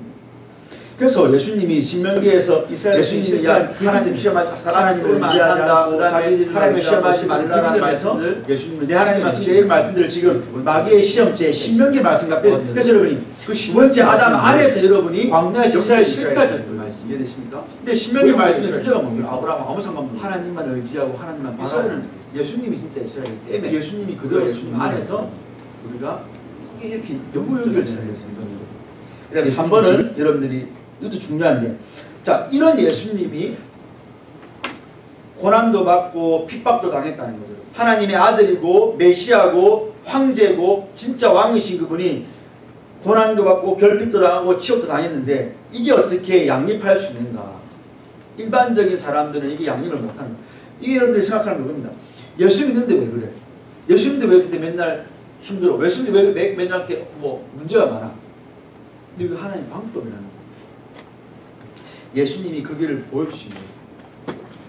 [SPEAKER 1] 그래서 예수님이 신명기에서 예수님이 하나님 시험하지 하나님을 의지한다. 그 다음에 하나님을 시험하지 말라라는 말씀들, 예수님을 내 하나님 말씀, 제 말씀들 지금 마귀의 시험제 신명기 말씀 같고. 그래서 여러분이 그 두 번째 아담 안에서 여러분이 광야에서 이스라엘 실패했던 말씀 이해되십니까? 근데 신명기 말씀의 주제가 뭡니까? 아브라함 아무 상관없는 하나님만 의지하고 하나님만 이스라엘은 예수님이 진짜 이스라엘이기 때문에 예수님이 그대로 예수님 안에서 우리가 이렇게 너무 연결되는 것입니다. 그 다음에 3번은 여러분들이 이것도 중요한데, 자, 이런 예수님이 고난도 받고 핍박도 당했다는 거죠. 하나님의 아들이고 메시아고 황제고 진짜 왕이신 그분이 고난도 받고 결핍도 당하고 치욕도 당했는데 이게 어떻게 양립할 수 있는가? 일반적인 사람들은 이게 양립을 못하는 거예요. 이게 여러분들이 생각하는 그겁니다. 예수 믿는데 왜 그래? 예수 믿는데 왜 그때 맨날 힘들어? 예수 믿는데 왜 맨날 이렇게 뭐 문제가 많아? 이거 하나님 방법이라는 거예요. 예수님이 그 길을 보여주신 거예요.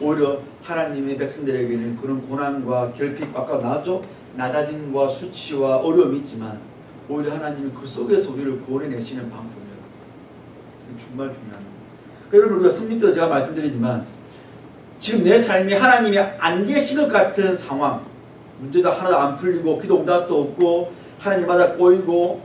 [SPEAKER 1] 오히려 하나님의 백성들에게는 그런 고난과 결핍, 아까 나왔죠? 낮아짐과 수치와 어려움이 있지만 오히려 하나님이 그 속에서 우리를 구원해내시는 방법이에요. 정말 중요한 거예요. 여러분 우리가 성경 때도 제가 말씀드리지만 지금 내 삶이 하나님이 안 계신 것 같은 상황, 문제도 하나도 안 풀리고 기도 응답도 없고 하나님마다 꼬이고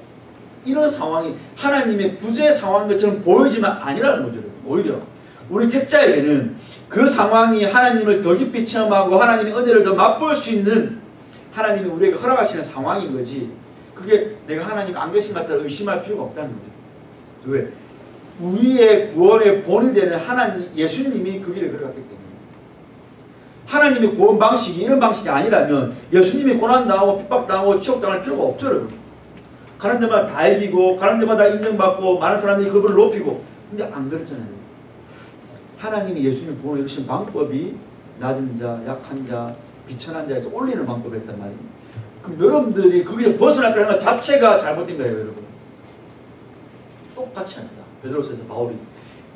[SPEAKER 1] 이런 상황이 하나님의 구제 상황인 것처럼 보이지만 아니라는 거죠. 오히려 우리 택자에게는 그 상황이 하나님을 더 깊이 체험하고 하나님의 은혜를 더 맛볼 수 있는 하나님이 우리에게 허락하시는 상황인 거지, 그게 내가 하나님 안 계신 것 같다 의심할 필요가 없다는 거죠. 왜? 우리의 구원의 본이 되는 하나님 예수님이 그 길을 걸어갔기 때문에. 하나님의 구원 방식이 이런 방식이 아니라면 예수님이 고난당하고 핍박당하고 치욕당할 필요가 없죠. 여러분. 가는 데마다 다 이기고 가는 데마다 인정받고 많은 사람들이 그분을 높이고, 근데 안 그렇잖아요. 하나님이 예수님을 구원해 주신 방법이 낮은 자, 약한 자, 비천한 자에서 올리는 방법이었단 말이에요. 그럼 여러분들이 거기에 벗어날 거라는 것 자체가 잘못된 거예요. 여러분. 똑같이 합니다. 베드로서에서 바울이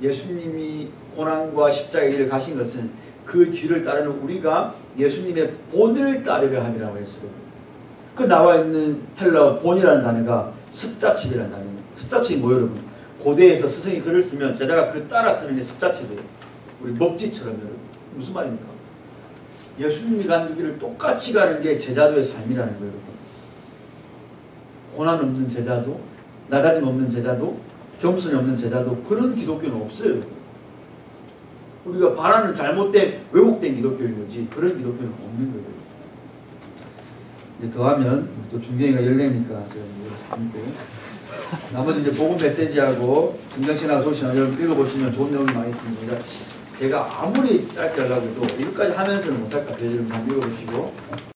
[SPEAKER 1] 예수님이 고난과 십자가의 길을 가신 것은 그 뒤를 따르는 우리가 예수님의 본을 따르려 함이라고 했어요. 그 나와 있는 헬라어 본이라는 단어가 습자측이라는 단어예요. 습자측이 뭐예요, 여러분? 고대에서 스승이 글을 쓰면 제자가 그 따라 쓰는 게 습자측이에요. 우리 먹지처럼 여러분. 무슨 말입니까? 예수님이 가는 길을 똑같이 가는 게 제자도의 삶이라는 거예요, 여러분. 고난 없는 제자도, 낮아짐 없는 제자도, 겸손이 없는 제자도, 그런 기독교는 없어요. 우리가 바라는 잘못된 왜곡된 기독교인 거지 그런 기독교는 없는 거예요. 이제 더하면 또 중경이가 열내니까 제가 이거 나머지 이제 복음 메시지하고 성경신학과 도시나 여러분 읽어보시면 좋은 내용이 많이 있습니다. 제가 아무리 짧게 하려고 해도 이것까지 하면서는 못할 것 같아요. 여러분 잘 읽어보시고.